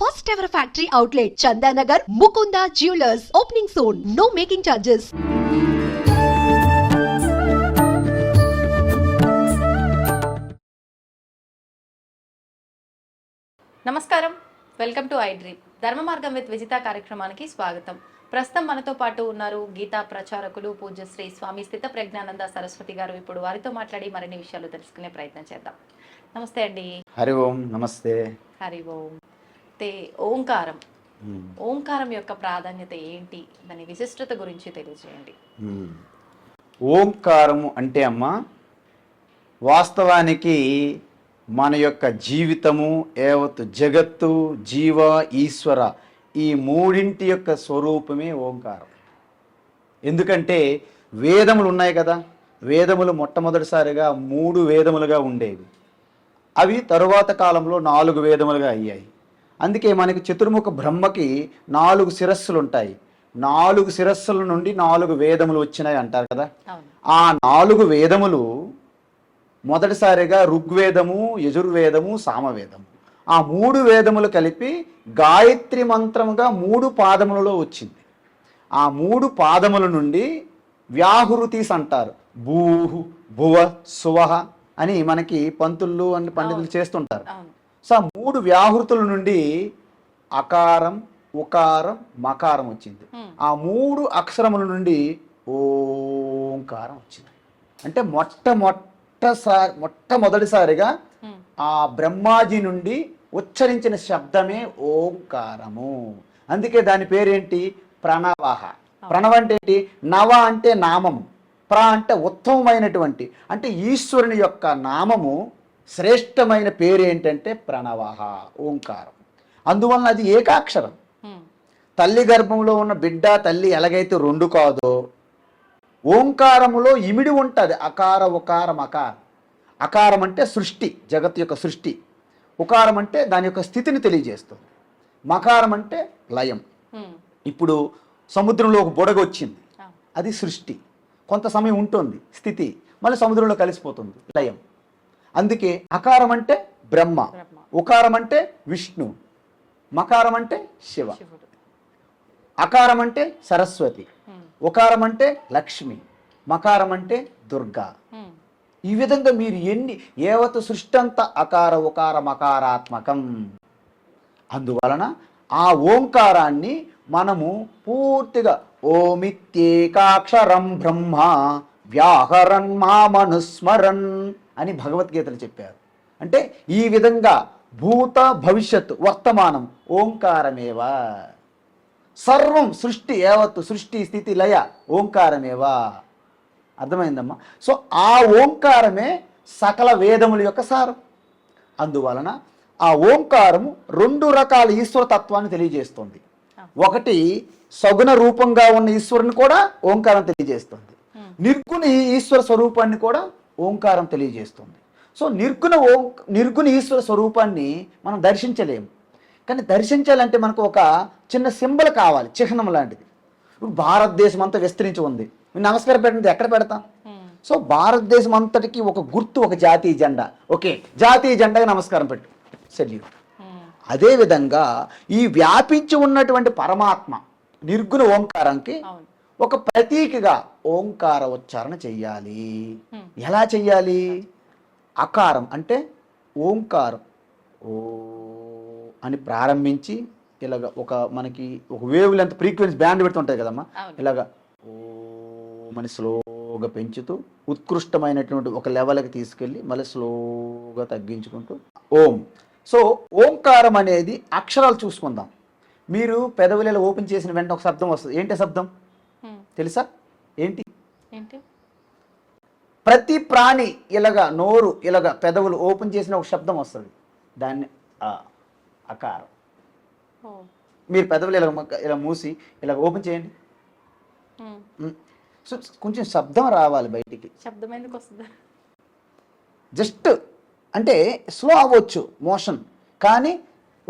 first ever factory outlet, Chandanagar, Mukunda Jewelers, opening soon. No making charges. నమస్కారం, welcome to I dream. ధర్మ మార్గం with Vijitha కార్యక్రమానికి స్వాగతం. ప్రస్తుతం మనతో పాటు ఉన్నారు గీతా ప్రచారకులు పూజ్యశ్రీ స్వామి స్థిత ప్రజ్ఞానంద సరస్వతి గారు. ఇప్పుడు వారితో మాట్లాడి మరిన్ని విషయాలు తెలుసుకునే ప్రయత్నం చేద్దాం. నమస్తే అండి. హరి ఓం. నమస్తే. హరి ఓం. ఓంకారం, ఓంకారం యొక్క ప్రాధాన్యత ఏంటి, దాని విశిష్టత గురించి తెలియజేయండి. ఓంకారము అంటే అమ్మా, వాస్తవానికి మన యొక్క జీవితము, యావత్ జగత్తు, జీవ, ఈశ్వర, ఈ మూడింటి యొక్క స్వరూపమే ఓంకారం. ఎందుకంటే వేదములు ఉన్నాయి కదా, వేదములు మొట్టమొదటిసారిగా 3 వేదములుగా ఉండేవి. అవి తరువాత కాలంలో 4 వేదములుగా అయ్యాయి. అందుకే మనకి చతుర్ముఖ బ్రహ్మకి 4 శిరస్సులు ఉంటాయి. 4 శిరస్సుల నుండి 4 వేదములు వచ్చినాయి అంటారు కదా. ఆ 4 వేదములు మొదటిసారిగా ఋగ్వేదము, యజుర్వేదము, సామవేదము, ఆ 3 వేదములు కలిపి గాయత్రి మంత్రముగా 3 పాదములలో వచ్చింది. ఆ 3 పాదముల నుండి వ్యాహృతిస్ అంటారు. భూహు, భువ, సువహ అని మనకి పంతులు అని పండితులు చేస్తుంటారు. సో ఆ 3 వ్యాహృతుల నుండి అకారం, ఉకారం, మకారం వచ్చింది. ఆ 3 అక్షరముల నుండి ఓంకారం వచ్చింది. అంటే మొట్టమొదటిసారిగా ఆ బ్రహ్మాజీ నుండి ఉచ్చరించిన శబ్దమే ఓంకారము. అందుకే దాని పేరేంటి? ప్రణవః. ప్రణవ అంటే ఏంటి? నవ అంటే నామము, ప్ర అంటే ఉత్తమమైనటువంటి, అంటే ఈశ్వరుని యొక్క నామము శ్రేష్టమైన పేరు ఏంటంటే ప్రణవః, ఓంకారం. అందువలన అది ఏకాక్షరం. తల్లి గర్భంలో ఉన్న బిడ్డ తల్లి ఎలాగైతే 2 కాదో, ఓంకారములో ఇమిడి ఉంటుంది అకార, ఉకార, మకార. అకారం అంటే సృష్టి, జగత్తు యొక్క సృష్టి. ఉకారం అంటే దాని యొక్క స్థితిని తెలియజేస్తుంది. మకారం అంటే లయం. ఇప్పుడు సముద్రంలో ఒక బుడగ వచ్చింది, అది సృష్టి. కొంత సమయం ఉంటుంది స్థితి, మళ్ళీ సముద్రంలో కలిసిపోతుంది, లయం. అందుకే అకారం అంటే బ్రహ్మ, ఉకారం అంటే విష్ణు, మకారం అంటే శివ, అకారం అంటే సరస్వతి, ఉకారం అంటే లక్ష్మి, మకారం అంటే దుర్గా. ఈ విధంగా మీరు యావత్ సృష్టి అంతా అకార, ఉకార, మకారాత్మకం. అందువలన ఆ ఓంకారాన్ని మనము పూర్తిగా ఓమిత్యేకాక్షరం బ్రహ్మ వ్యాహరన్ మామనుస్మరన్ అని భగవద్గీతలు చెప్పారు. అంటే ఈ విధంగా భూత, భవిష్యత్తు, వర్తమానం ఓంకారమేవా. సర్వం సృష్టి, యావత్తు సృష్టి, స్థితి, లయ ఓంకారమేవా. అర్థమైందమ్మా? సో ఆ ఓంకారమే సకల వేదముల యొక్క సారం. అందువలన ఆ ఓంకారము 2 రకాల ఈశ్వర తత్వాన్ని తెలియజేస్తుంది. ఒకటి సగుణ రూపంగా ఉన్న ఈశ్వరుని కూడా ఓంకారం తెలియజేస్తుంది. నిర్గుణ ఈశ్వర స్వరూపాన్ని కూడా ఓంకారం తెలియజేస్తుంది. సో నిర్గుణ ఈశ్వర స్వరూపాన్ని మనం దర్శించలేము. కానీ దర్శించాలంటే మనకు ఒక చిన్న సింబల్ కావాలి, చిహ్నం లాంటిది. ఇప్పుడు భారతదేశం అంతా విస్తరించి ఉంది. నమస్కారం పెట్టినది ఎక్కడ పెడతాం? సో భారతదేశం అంతటికి ఒక గుర్తు, ఒక జాతీయ జెండా. ఓకే, జాతీయ జెండాకి నమస్కారం పెట్టు, సెల్యూట్. అదేవిధంగా ఈ వ్యాపించి ఉన్నటువంటి పరమాత్మ నిర్గుణ ఓంకారానికి ఒక ప్రతీకగా ఓంకార ఉచ్చారణ చెయ్యాలి. ఎలా చెయ్యాలి? అకారం అంటే ఓంకారం ఓ అని ప్రారంభించి ఇలాగ మనకి ఒక వేవ్ లెంత్ ఫ్రీక్వెన్సీ బ్యాండ్ పెడుతుంటుంది కదమ్మా, ఇలాగ ఓ అని స్లోగా పెంచుతూ ఉత్కృష్టమైనటువంటి ఒక లెవెల్కి తీసుకెళ్ళి మళ్ళీ స్లోగా తగ్గించుకుంటూ ఓం. సో ఓంకారం అనేది అక్షరాలు చూసుకుందాం. మీరు పెదవులు ఓపెన్ చేసిన వెంటనే ఒక శబ్దం వస్తుంది. ఏంటి శబ్దం తెలుసా? ఏంటి? ప్రతి ప్రాణి ఇలాగా నోరు ఇలాగా పెదవులు ఓపెన్ చేసిన ఒక శబ్దం వస్తుంది, దాన్ని అకారం. మీరు పెదవులు ఇలా మూసి ఇలా ఓపెన్ చేయండి, సో కొంచెం శబ్దం రావాలి బయటికి. శబ్దం ఎందుకు వస్తుంది? జస్ట్ అంటే స్లో అవ్వచ్చు మోషన్, కానీ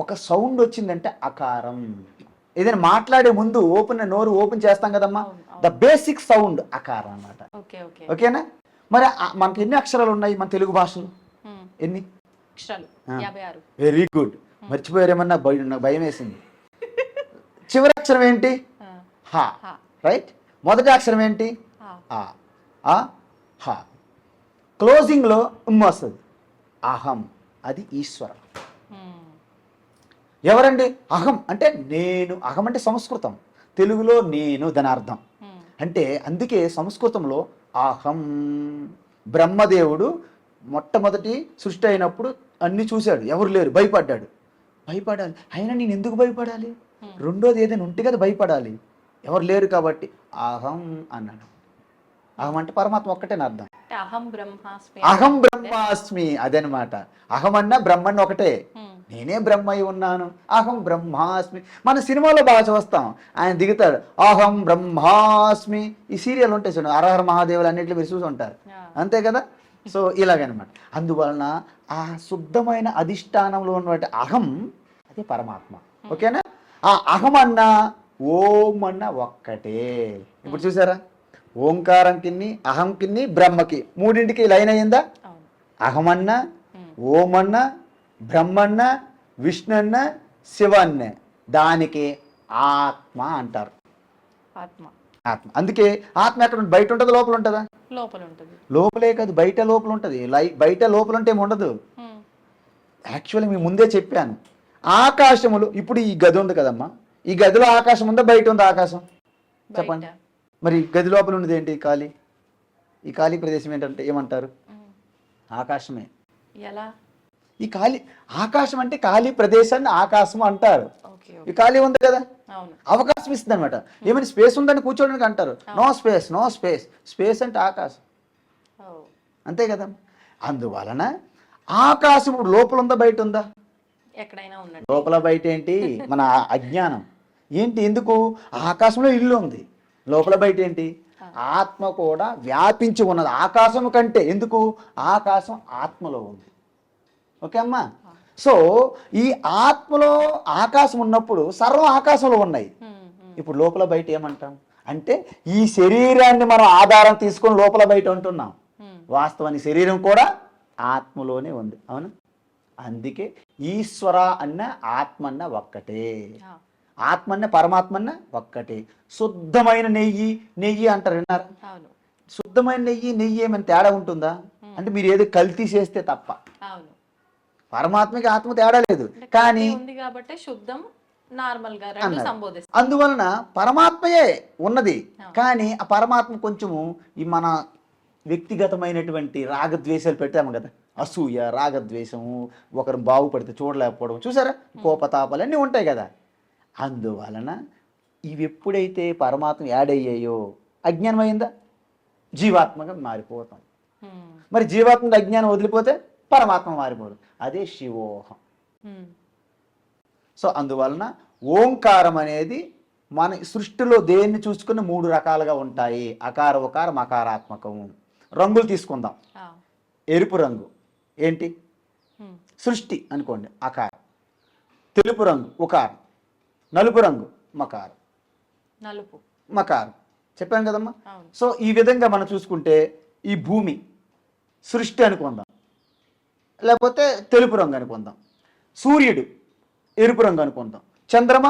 ఒక సౌండ్ వచ్చిందంటే అకారం. ఏదైనా మాట్లాడే ముందు నోరు ఓపెన్ చేస్తాం కదమ్మా, ద బేసిక్ సౌండ్ అకారం అన్నమాట. ఓకేనా? మరి మనకి ఎన్ని అక్షరాలు ఉన్నాయి మన తెలుగు భాషలో? ఎన్ని? అక్షరాలు 56. Very good. మర్చిపోయారేమన్నా నాకు భయం వేసింది. చివరి అక్షరం ఏంటి? హా. రైట్. మొదటి అక్షరం ఏంటి? ఆ. ఆ హా. క్లోజింగ్లో వస్తుంది అహం. అది ఈశ్వరం. ఎవరండి? అహం అంటే నేను. అహం అంటే సంస్కృతం, తెలుగులో నేను దాని అర్థం. అంటే అందుకే సంస్కృతంలో అహం. బ్రహ్మదేవుడు మొట్టమొదటి సృష్టి అయినప్పుడు అన్ని చూశాడు, ఎవరు లేరు, భయపడ్డాడు. భయపడాలి, అయినా నేను ఎందుకు భయపడాలి? రెండోది ఏదైనా ఉంటే కదా భయపడాలి, ఎవరు లేరు కాబట్టి అహం అన్నాడు. అహం అంటే పరమాత్మ ఒక్కటే అర్థం. అహం బ్రహ్మాస్మి అదనమాట. అహం అన్నా బ్రహ్మన్న ఒకటే, నేనే బ్రహ్మయి ఉన్నాను, అహం బ్రహ్మాస్మి. మన సినిమాలో బాగా చూస్తాం, ఆయన దిగుతాడు అహం బ్రహ్మాస్మి. ఈ సీరియల్ ఉంటాయి చూడండి, హరహర మహాదేవులు అన్నింటిలో మీరు చూసి ఉంటారు, అంతే కదా. సో ఇలాగనమాట. అందువలన ఆ శుద్ధమైన అధిష్టానంలో ఉన్నటువంటి అహం అదే పరమాత్మ. ఓకేనా? ఆ అహం అన్నా ఓం అన్న ఒక్కటే. ఇప్పుడు చూసారా, ఓంకారం కిన్ని, అహం కిన్ని, బ్రహ్మకి మూడింటికి లైన్ అయ్యిందా? అహమన్న, ఓమన్న, బ్రహ్మన్న, విష్ణున్న, శివన్న, దానికి ఆత్మ అంటారు. ఆత్మ. అందుకే ఆత్మ ఎక్కడ బయట ఉంటుంది, లోపల ఉంటుందా? లోపల ఉంటుంది. లోపలే కాదు, బయట లోపల ఉంటుంది. బయట లోపల ఉంటే ఏమి ఉండదు. యాక్చువల్లీ మీ ముందే చెప్పాను, ఆకాశములు. ఇప్పుడు ఈ గది ఉంది కదమ్మా, ఈ గదిలో ఆకాశం ఉందా, బయట ఉందా ఆకాశం? చెప్పండి. మరి గది లోపల ఉన్నది ఏంటి? ఖాళీ. ఈ ఖాళీ ప్రదేశం ఏంటంటే ఏమంటారు? ఆకాశమే. ఎలా? ఈ ఖాళీ ఆకాశం అంటే ఖాళీ ప్రదేశాన్ని ఆకాశం అంటారు. ఈ ఖాళీ ఉంది కదా, అవకాశం ఇస్తుంది అనమాట. ఏమైనా స్పేస్ ఉందని కూర్చోడానికి అంటారు, no space, no space. Space అంటే ఆకాశం, అంతే కదా. అందువలన ఆకాశం ఇప్పుడు లోపల ఉందా, బయట ఉందా? ఎక్కడైనా ఉన్నది. లోపల బయట ఏంటి? మన అజ్ఞానం ఏంటి? ఎందుకు? ఆకాశంలో ఇల్లు ఉంది, లోపల బయట ఏంటి? ఆత్మ కూడా వ్యాపించి ఉన్నది ఆకాశం కంటే. ఎందుకు? ఆకాశం ఆత్మలో ఉంది. ఓకే అమ్మా. సో ఈ ఆత్మలో ఆకాశం ఉన్నప్పుడు సర్వం ఆకాశంలో ఉన్నాయి. ఇప్పుడు లోపల బయట ఏమంటాం అంటే, ఈ శరీరాన్ని మనం ఆధారం తీసుకొని లోపల బయట ఉంటున్నాం. వాస్తవానికి శరీరం కూడా ఆత్మలోనే ఉంది. అవును. అందుకే ఈశ్వర అన్న ఆత్మ అన్న ఒక్కటే, ఆత్మన్న పరమాత్మన్న ఒక్కటే. శుద్ధమైన నెయ్యి, నెయ్యి అంటారు, విన్నారా? శుద్ధమైన నెయ్యి, నెయ్యి ఏమైనా తేడా ఉంటుందా? అంటే మీరు ఏదో కల్తీ చేస్తే తప్ప. పరమాత్మకి ఆత్మ తేడా లేదు, కానీ అందువలన పరమాత్మయే ఉన్నది. కానీ ఆ పరమాత్మ కొంచెము ఈ మన వ్యక్తిగతమైనటువంటి రాగద్వేషాలు పెట్టాము కదా, అసూయ, రాగద్వేషము, ఒకరు బాగుపడితే చూడలేకపోవడం, చూసారా, కోపతాపాలు అన్నీ ఉంటాయి కదా. అందువలన ఇవి ఎప్పుడైతే పరమాత్మ యాడ్ అయ్యాయో అజ్ఞానం అయిందా, జీవాత్మగా మారిపోతాం. మరి జీవాత్మగా అజ్ఞానం వదిలిపోతే పరమాత్మ మారిపోదు. అదే శివోహం. సో అందువలన ఓంకారం అనేది మన సృష్టిలో దేన్ని చూసుకుని 3 రకాలుగా ఉంటాయి. అకార, ఉకార, మకారాత్మకము. రంగులు తీసుకుందాం. ఎరుపు రంగు ఏంటి? సృష్టి అనుకోండి, అకారం. తెలుపు రంగు ఉకారం, నలుపు రంగు మకారం. నలుపు మకారం చెప్పాను కదమ్మా. సో ఈ విధంగా మనం చూసుకుంటే ఈ భూమి సృష్టి అనుకుందాం, లేకపోతే తెలుపు రంగు అనుకుందాం. సూర్యుడు ఎరుపు రంగు అనుకుందాం, చంద్రమ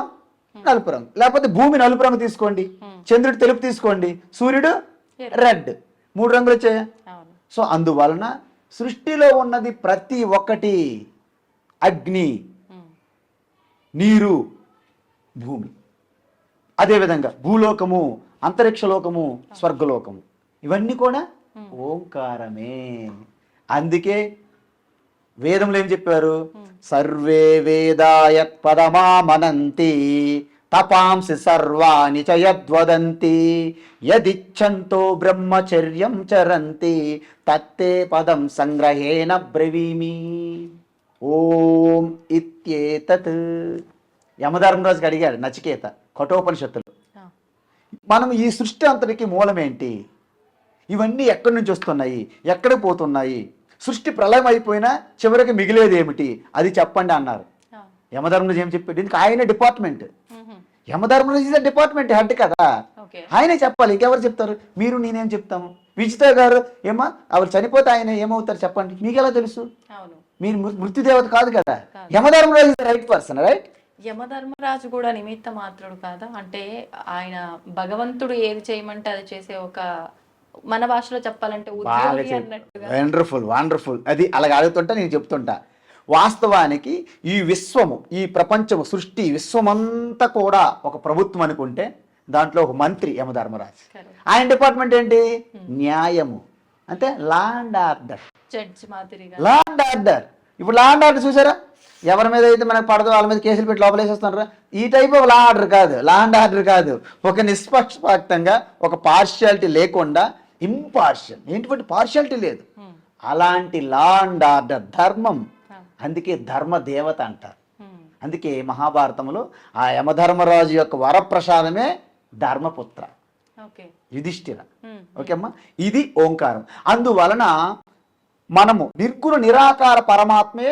నలుపు రంగు. లేకపోతే భూమి నలుపు రంగు తీసుకోండి, చంద్రుడు తెలుపు తీసుకోండి, సూర్యుడు రెడ్. 3 రంగులు వచ్చాయా? సో అందువలన సృష్టిలో ఉన్నది ప్రతి ఒక్కటి అగ్ని, నీరు, భూమి. అదేవిధంగా భూలోకము, అంతరిక్షలోకము, స్వర్గలోకము, ఇవన్నీ కూడా ఓంకారమే. అందుకే వేదంలో ఏం చెప్పారు? సర్వే వేదాయత్ పదమామనంతి తపాంసి సర్వాణి చ యద్వదంతి యదిచ్ఛంతో బ్రహ్మచర్యం చరంతి తత్తే పదం సంగ్రహేణ బ్రవీమి. ఓం ఇత్యేతత్. యమధర్మరాజుకి అడిగాడు నచికేత కఠోపనిషత్తులు, మనం ఈ సృష్టి అంతటికి మూలమేంటి? ఇవన్నీ ఎక్కడి నుంచి వస్తున్నాయి, ఎక్కడ పోతున్నాయి? సృష్టి ప్రళయం అయిపోయినా చివరికి మిగిలేది ఏమిటి అది చెప్పండి అన్నారు. యమధర్మరాజు ఏం చెప్పాడు? ఇందుకు ఆయన department, Yamadharmaraju is department head కదా, ఆయనే చెప్పాలి. ఇంకెవరు చెప్తారు? మీరు నేనేం చెప్తాము? విజిత గారు ఏమా ఆవిడ చనిపోతే ఆయన ఏమవుతారు చెప్పండి, మీకు ఎలా తెలుసు? మీరు మృత్యుదేవత కాదు కదా. Yamadharmaraju is right person, right? Yamadharmaraju కూడా నిమిత్త మాత్రుడు కాదా? అంటే ఆయన భగవంతుడు ఏది చేయమంటే అది చేసే ఒక, మన భాషలో చెప్పాలంటే ఉద్యోగి అన్నట్టుగా. Wonderful wonderful. అది అలాగ అడుగుతుంటా, నేను చెప్తుంటా. వాస్తవానికి ఈ విశ్వము, ఈ ప్రపంచము, సృష్టి విశ్వమంతా కూడా ఒక ప్రభుత్వం అనుకుంటే దాంట్లో ఒక మంత్రి యమధర్మరాజు. ఆయన డిపార్ట్మెంట్ ఏంటి? న్యాయము, అంటే లా అండ్ ఆర్డర్. జడ్జ్ మాదిరిగా లా అండ్ ఆర్డర్. ఇప్పుడు లా అండ్ ఆర్డర్ చూసారా? ఎవరి మీద అయితే మనకు పడదో వాళ్ళ మీద కేసులు పెట్టి లోపలేసేస్తున్నారా? ఈ టైప్ ఆఫ్ లా ఆర్డర్ కాదు, లా అండ్ ఆర్డర్ కాదు. ఒక నిష్పక్షపాతంగా, ఒక పార్షియాలిటీ లేకుండా, ఇంపార్షియల్, ఏంటి పార్షియాలిటీ లేదు, అలాంటి లా అండ్ ఆర్డర్, ధర్మం. అందుకే ధర్మ దేవత అంటారు. అందుకే మహాభారతంలో ఆ యమధర్మరాజు యొక్క వరప్రసాదమే ధర్మపుత్ర, యుధిష్ఠిర. ఓకే అమ్మా, ఇది ఓంకారం. అందువలన మనము నిర్గుణ నిరాకార పరమాత్మే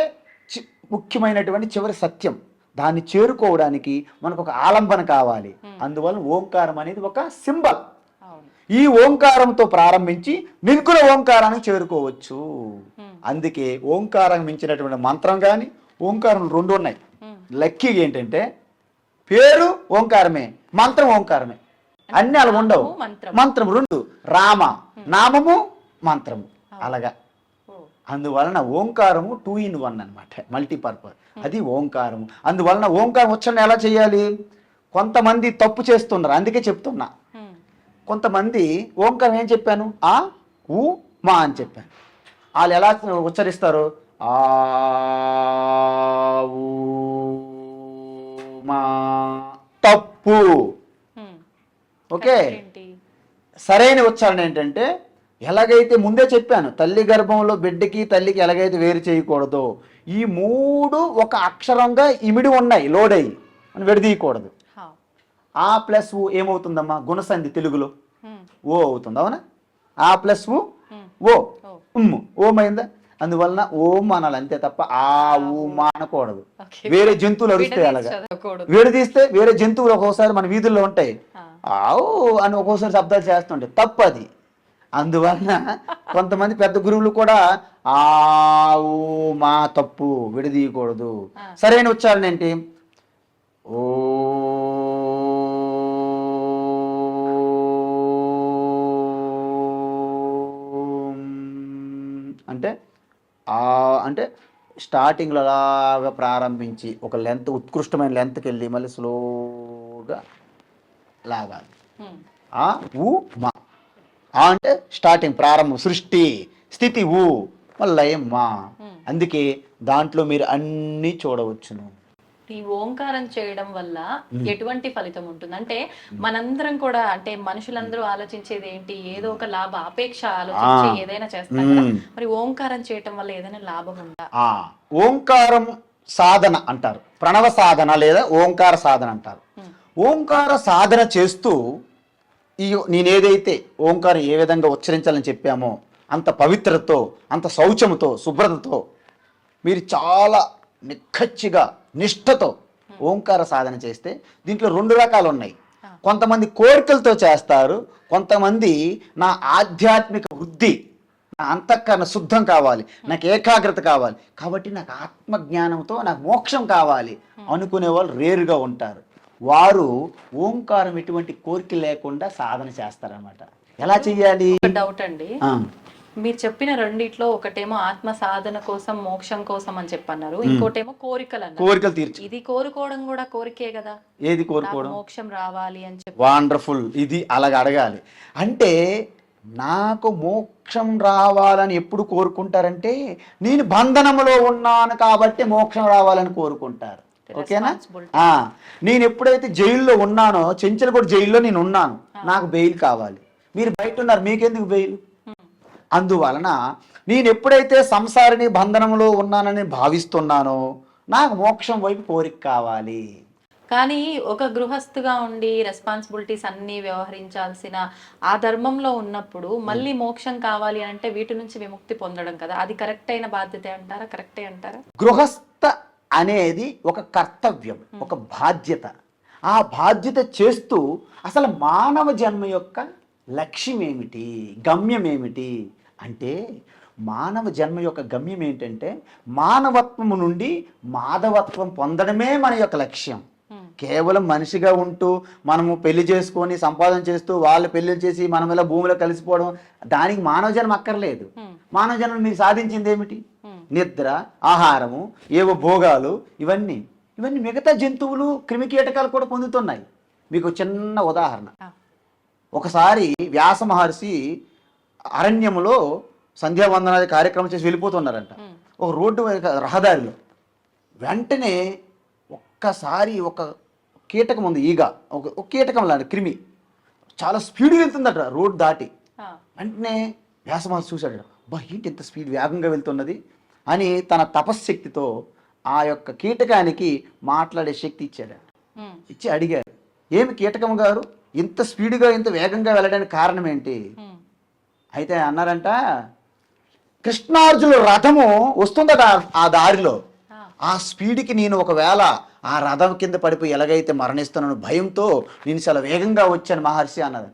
ముఖ్యమైనటువంటి చివరి సత్యం. దాన్ని చేరుకోవడానికి మనకు ఒక ఆలంబన కావాలి. అందువలన ఓంకారం అనేది ఒక సింబల్. ఈ ఓంకారంతో ప్రారంభించి నిర్గుణ ఓంకారానికి చేరుకోవచ్చు. అందుకే ఓంకారం మించినటువంటి మంత్రం కానీ, ఓంకారం 2 ఉన్నాయి. లక్కీ ఏంటంటే పేరు ఓంకారమే, మంత్రం ఓంకారమే, అన్ని అలా ఉండవు. మంత్రం 2, రామ నామము మంత్రము, అలాగా. అందువలన ఓంకారము 2 in 1 అనమాట, మల్టీపర్పస్. అది ఓంకారము. అందువలన ఓంకారం ఉచ్చారణ ఎలా చేయాలి? కొంతమంది తప్పు చేస్తున్నారు, అందుకే చెప్తున్నా. కొంతమంది ఓంకారం ఏం చెప్పాను? ఆ ఊ మా అని చెప్పాను. వాళ్ళు ఎలా ఉచ్చరిస్తారు? ఆ ఊ మా, తప్పు. ఓకే, సరైన ఉచ్చారణ ఏంటంటే, ఎలాగైతే ముందే చెప్పాను, తల్లి గర్భంలో బిడ్డకి తల్లికి ఎలాగైతే వేరు చేయకూడదో, ఈ 3 ఒక అక్షరంగా ఇమిడి ఉన్నాయి, లోడ్ అయ్యి, మనం విడదీయకూడదు. ఆ ప్లస్ ఊ ఏమవుతుందమ్మా? గుణసంధి తెలుగులో ఓ అవుతుంది, అవునా? ఆ ప్లస్ ఊ ఓ, ఓమైందా? అందువలన ఓం అనాలి అంతే తప్ప ఆ ఊ మా అనకూడదు. వేరే జంతువులు అరుస్తాయి, అలాగా విడదీస్తే వేరే జంతువులు ఒక్కోసారి మన వీధుల్లో ఉంటాయి, ఆవు అని ఒక్కోసారి శబ్దాలు చేస్తుంటాయి, తప్పది. అందువలన కొంతమంది పెద్ద గురువులు కూడా ఆ ఊ మా తప్పు, విడదీయకూడదు. సరైన ఉచ్చారణ ఏంటి? ఓ అంటే అంటే స్టార్టింగ్లో అలాగా ప్రారంభించి ఒక లెంత్, ఉత్కృష్టమైన లెంత్కి వెళ్ళి మళ్ళీ స్లోగా లాగాలి. ఆ ఊ మా, ఆ అంటే స్టార్టింగ్, ప్రారంభం, సృష్టి, స్థితి ఊ, మళ్ళీ లయం మా. అందుకే దాంట్లో మీరు అన్నీ చూడవచ్చును. ఈ ఓంకారం చేయడం వల్ల ఎటువంటి ఫలితం ఉంటుంది? అంటే మనందరం కూడా, అంటే మనుషులందరూ ఆలోచించేది ఏంటి? ఏదో ఒక లాభ అపేక్ష ఆలోచించి ఏదైనా చేస్తాం కదా. మరి ఓంకారం చేయటం వల్ల ఏదైనా లాభం ఉందా? ఓంకారం సాధన అంటారు, ప్రణవ సాధన లేదా ఓంకార సాధన అంటారు. ఓంకార సాధన చేస్తూ నేనేదైతే ఓంకారం ఏ విధంగా ఉచ్చరించాలని చెప్పామో అంత పవిత్రతతో, అంత శౌచముతో, శుభ్రతతో మీరు చాలా నిఖచ్చిగా, నిష్ఠతో ఓంకార సాధన చేస్తే దీంట్లో 2 రకాలు ఉన్నాయి. కొంతమంది కోరికలతో చేస్తారు, కొంతమంది నా ఆధ్యాత్మిక వృద్ధి, నా అంతఃకరణ శుద్ధం కావాలి, నాకు ఏకాగ్రత కావాలి, కాబట్టి నాకు ఆత్మజ్ఞానంతో నాకు మోక్షం కావాలి అనుకునే వాళ్ళు రేరుగా ఉంటారు. వారు ఓంకారం ఎటువంటి కోరిక లేకుండా సాధన చేస్తారన్నమాట. ఎలా చెయ్యాలి? డౌట్ అండి, మీరు చెప్పిన రెండిట్లో ఒకటేమో ఆత్మ సాధన కోసం, మోక్షం కోసం అని చెప్పన్నారు, ఇంకోటేమో కోరికలు తీర్చు. ఇది కోరుకోవడం కూడా కోరికే కదా. ఏది కోరుకోవడం? మోక్షం రావాలి అని చెప్పి. వండర్ఫుల్. ఇది అలాగ అడగాలి. అంటే నాకు మోక్షం రావాలని ఎప్పుడు కోరుకుంటారంటే, నేను బంధనంలో ఉన్నాను కాబట్టి మోక్షం రావాలని కోరుకుంటారు. ఓకేనా? నేను ఎప్పుడైతే జైల్లో ఉన్నానో, చెంచలగూడ జైల్లో నేను ఉన్నాను, నాకు బెయిల్ కావాలి. మీరు బయట ఉన్నారు, మీకెందుకు బెయిల్? అందువలన నేను ఎప్పుడైతే సంసారిని బంధనంలో ఉన్నానని భావిస్తున్నానో నాకు మోక్షం వైపు కోరిక కావాలి. కానీ ఒక గృహస్థుగా ఉండి రెస్పాన్సిబిలిటీస్ అన్ని వ్యవహరించాల్సిన ఆ ధర్మంలో ఉన్నప్పుడు మళ్ళీ మోక్షం కావాలి అంటే వీటి నుంచి విముక్తి పొందడం కదా, అది కరెక్ట్ అయిన బాధ్యత అంటారా? కరెక్టే అంటారా? గృహస్థ అనేది ఒక కర్తవ్యం, ఒక బాధ్యత. ఆ బాధ్యత చేస్తూ అసలు మానవ జన్మ యొక్క లక్ష్యం ఏమిటి, గమ్యం ఏమిటి అంటే, మానవ జన్మ యొక్క గమ్యం ఏంటంటే మానవత్వము నుండి మాధవత్వం పొందడమే మన యొక్క లక్ష్యం. కేవలం మనిషిగా ఉంటూ మనము పెళ్లి చేసుకొని సంపాదన చేస్తూ వాళ్ళు పెళ్లి చేసి మనం ఇలా భూమిలో కలిసిపోవడం, దానికి మానవ జన్మ అక్కర్లేదు. మానవ జన్మ మీరు సాధించింది ఏమిటి? నిద్ర, ఆహారము, ఏవో భోగాలు, ఇవన్నీ మిగతా జంతువులు క్రిమికీటకాలు కూడా పొందుతున్నాయి. మీకు చిన్న ఉదాహరణ, ఒకసారి వ్యాస మహర్షి అరణ్యములో సంధ్యావందనాది కార్యక్రమం చేసి వెళ్ళిపోతున్నారంట. ఒక రోడ్డు రహదారిలో వెంటనే ఒక్కసారి ఒక కీటకం ఉంది, ఈగ, ఒక కీటకం లాంటి క్రిమి చాలా స్పీడ్గా వెళ్తుందట రోడ్డు దాటి. వెంటనే వ్యాస మహర్షి చూశాడు, బా ఏంటి ఇంత స్పీడ్ వేగంగా వెళ్తున్నది అని తన తపశ్శక్తితో ఆ యొక్క కీటకానికి మాట్లాడే శక్తి ఇచ్చాడు. ఇచ్చి అడిగాడు, ఏమి కీటకం గారు ఇంత స్పీడ్గా ఇంత వేగంగా వెళ్ళడానికి కారణం ఏంటి? అయితే అన్నారంట, కృష్ణార్జునుల రథము వస్తుందట ఆ దారిలో, ఆ స్పీడ్కి నేను ఒకవేళ ఆ రథం కింద పడిపోయి ఎలాగైతే మరణిస్తున్నాను భయంతో నేను చాలా వేగంగా వచ్చాను మహర్షి అన్నది.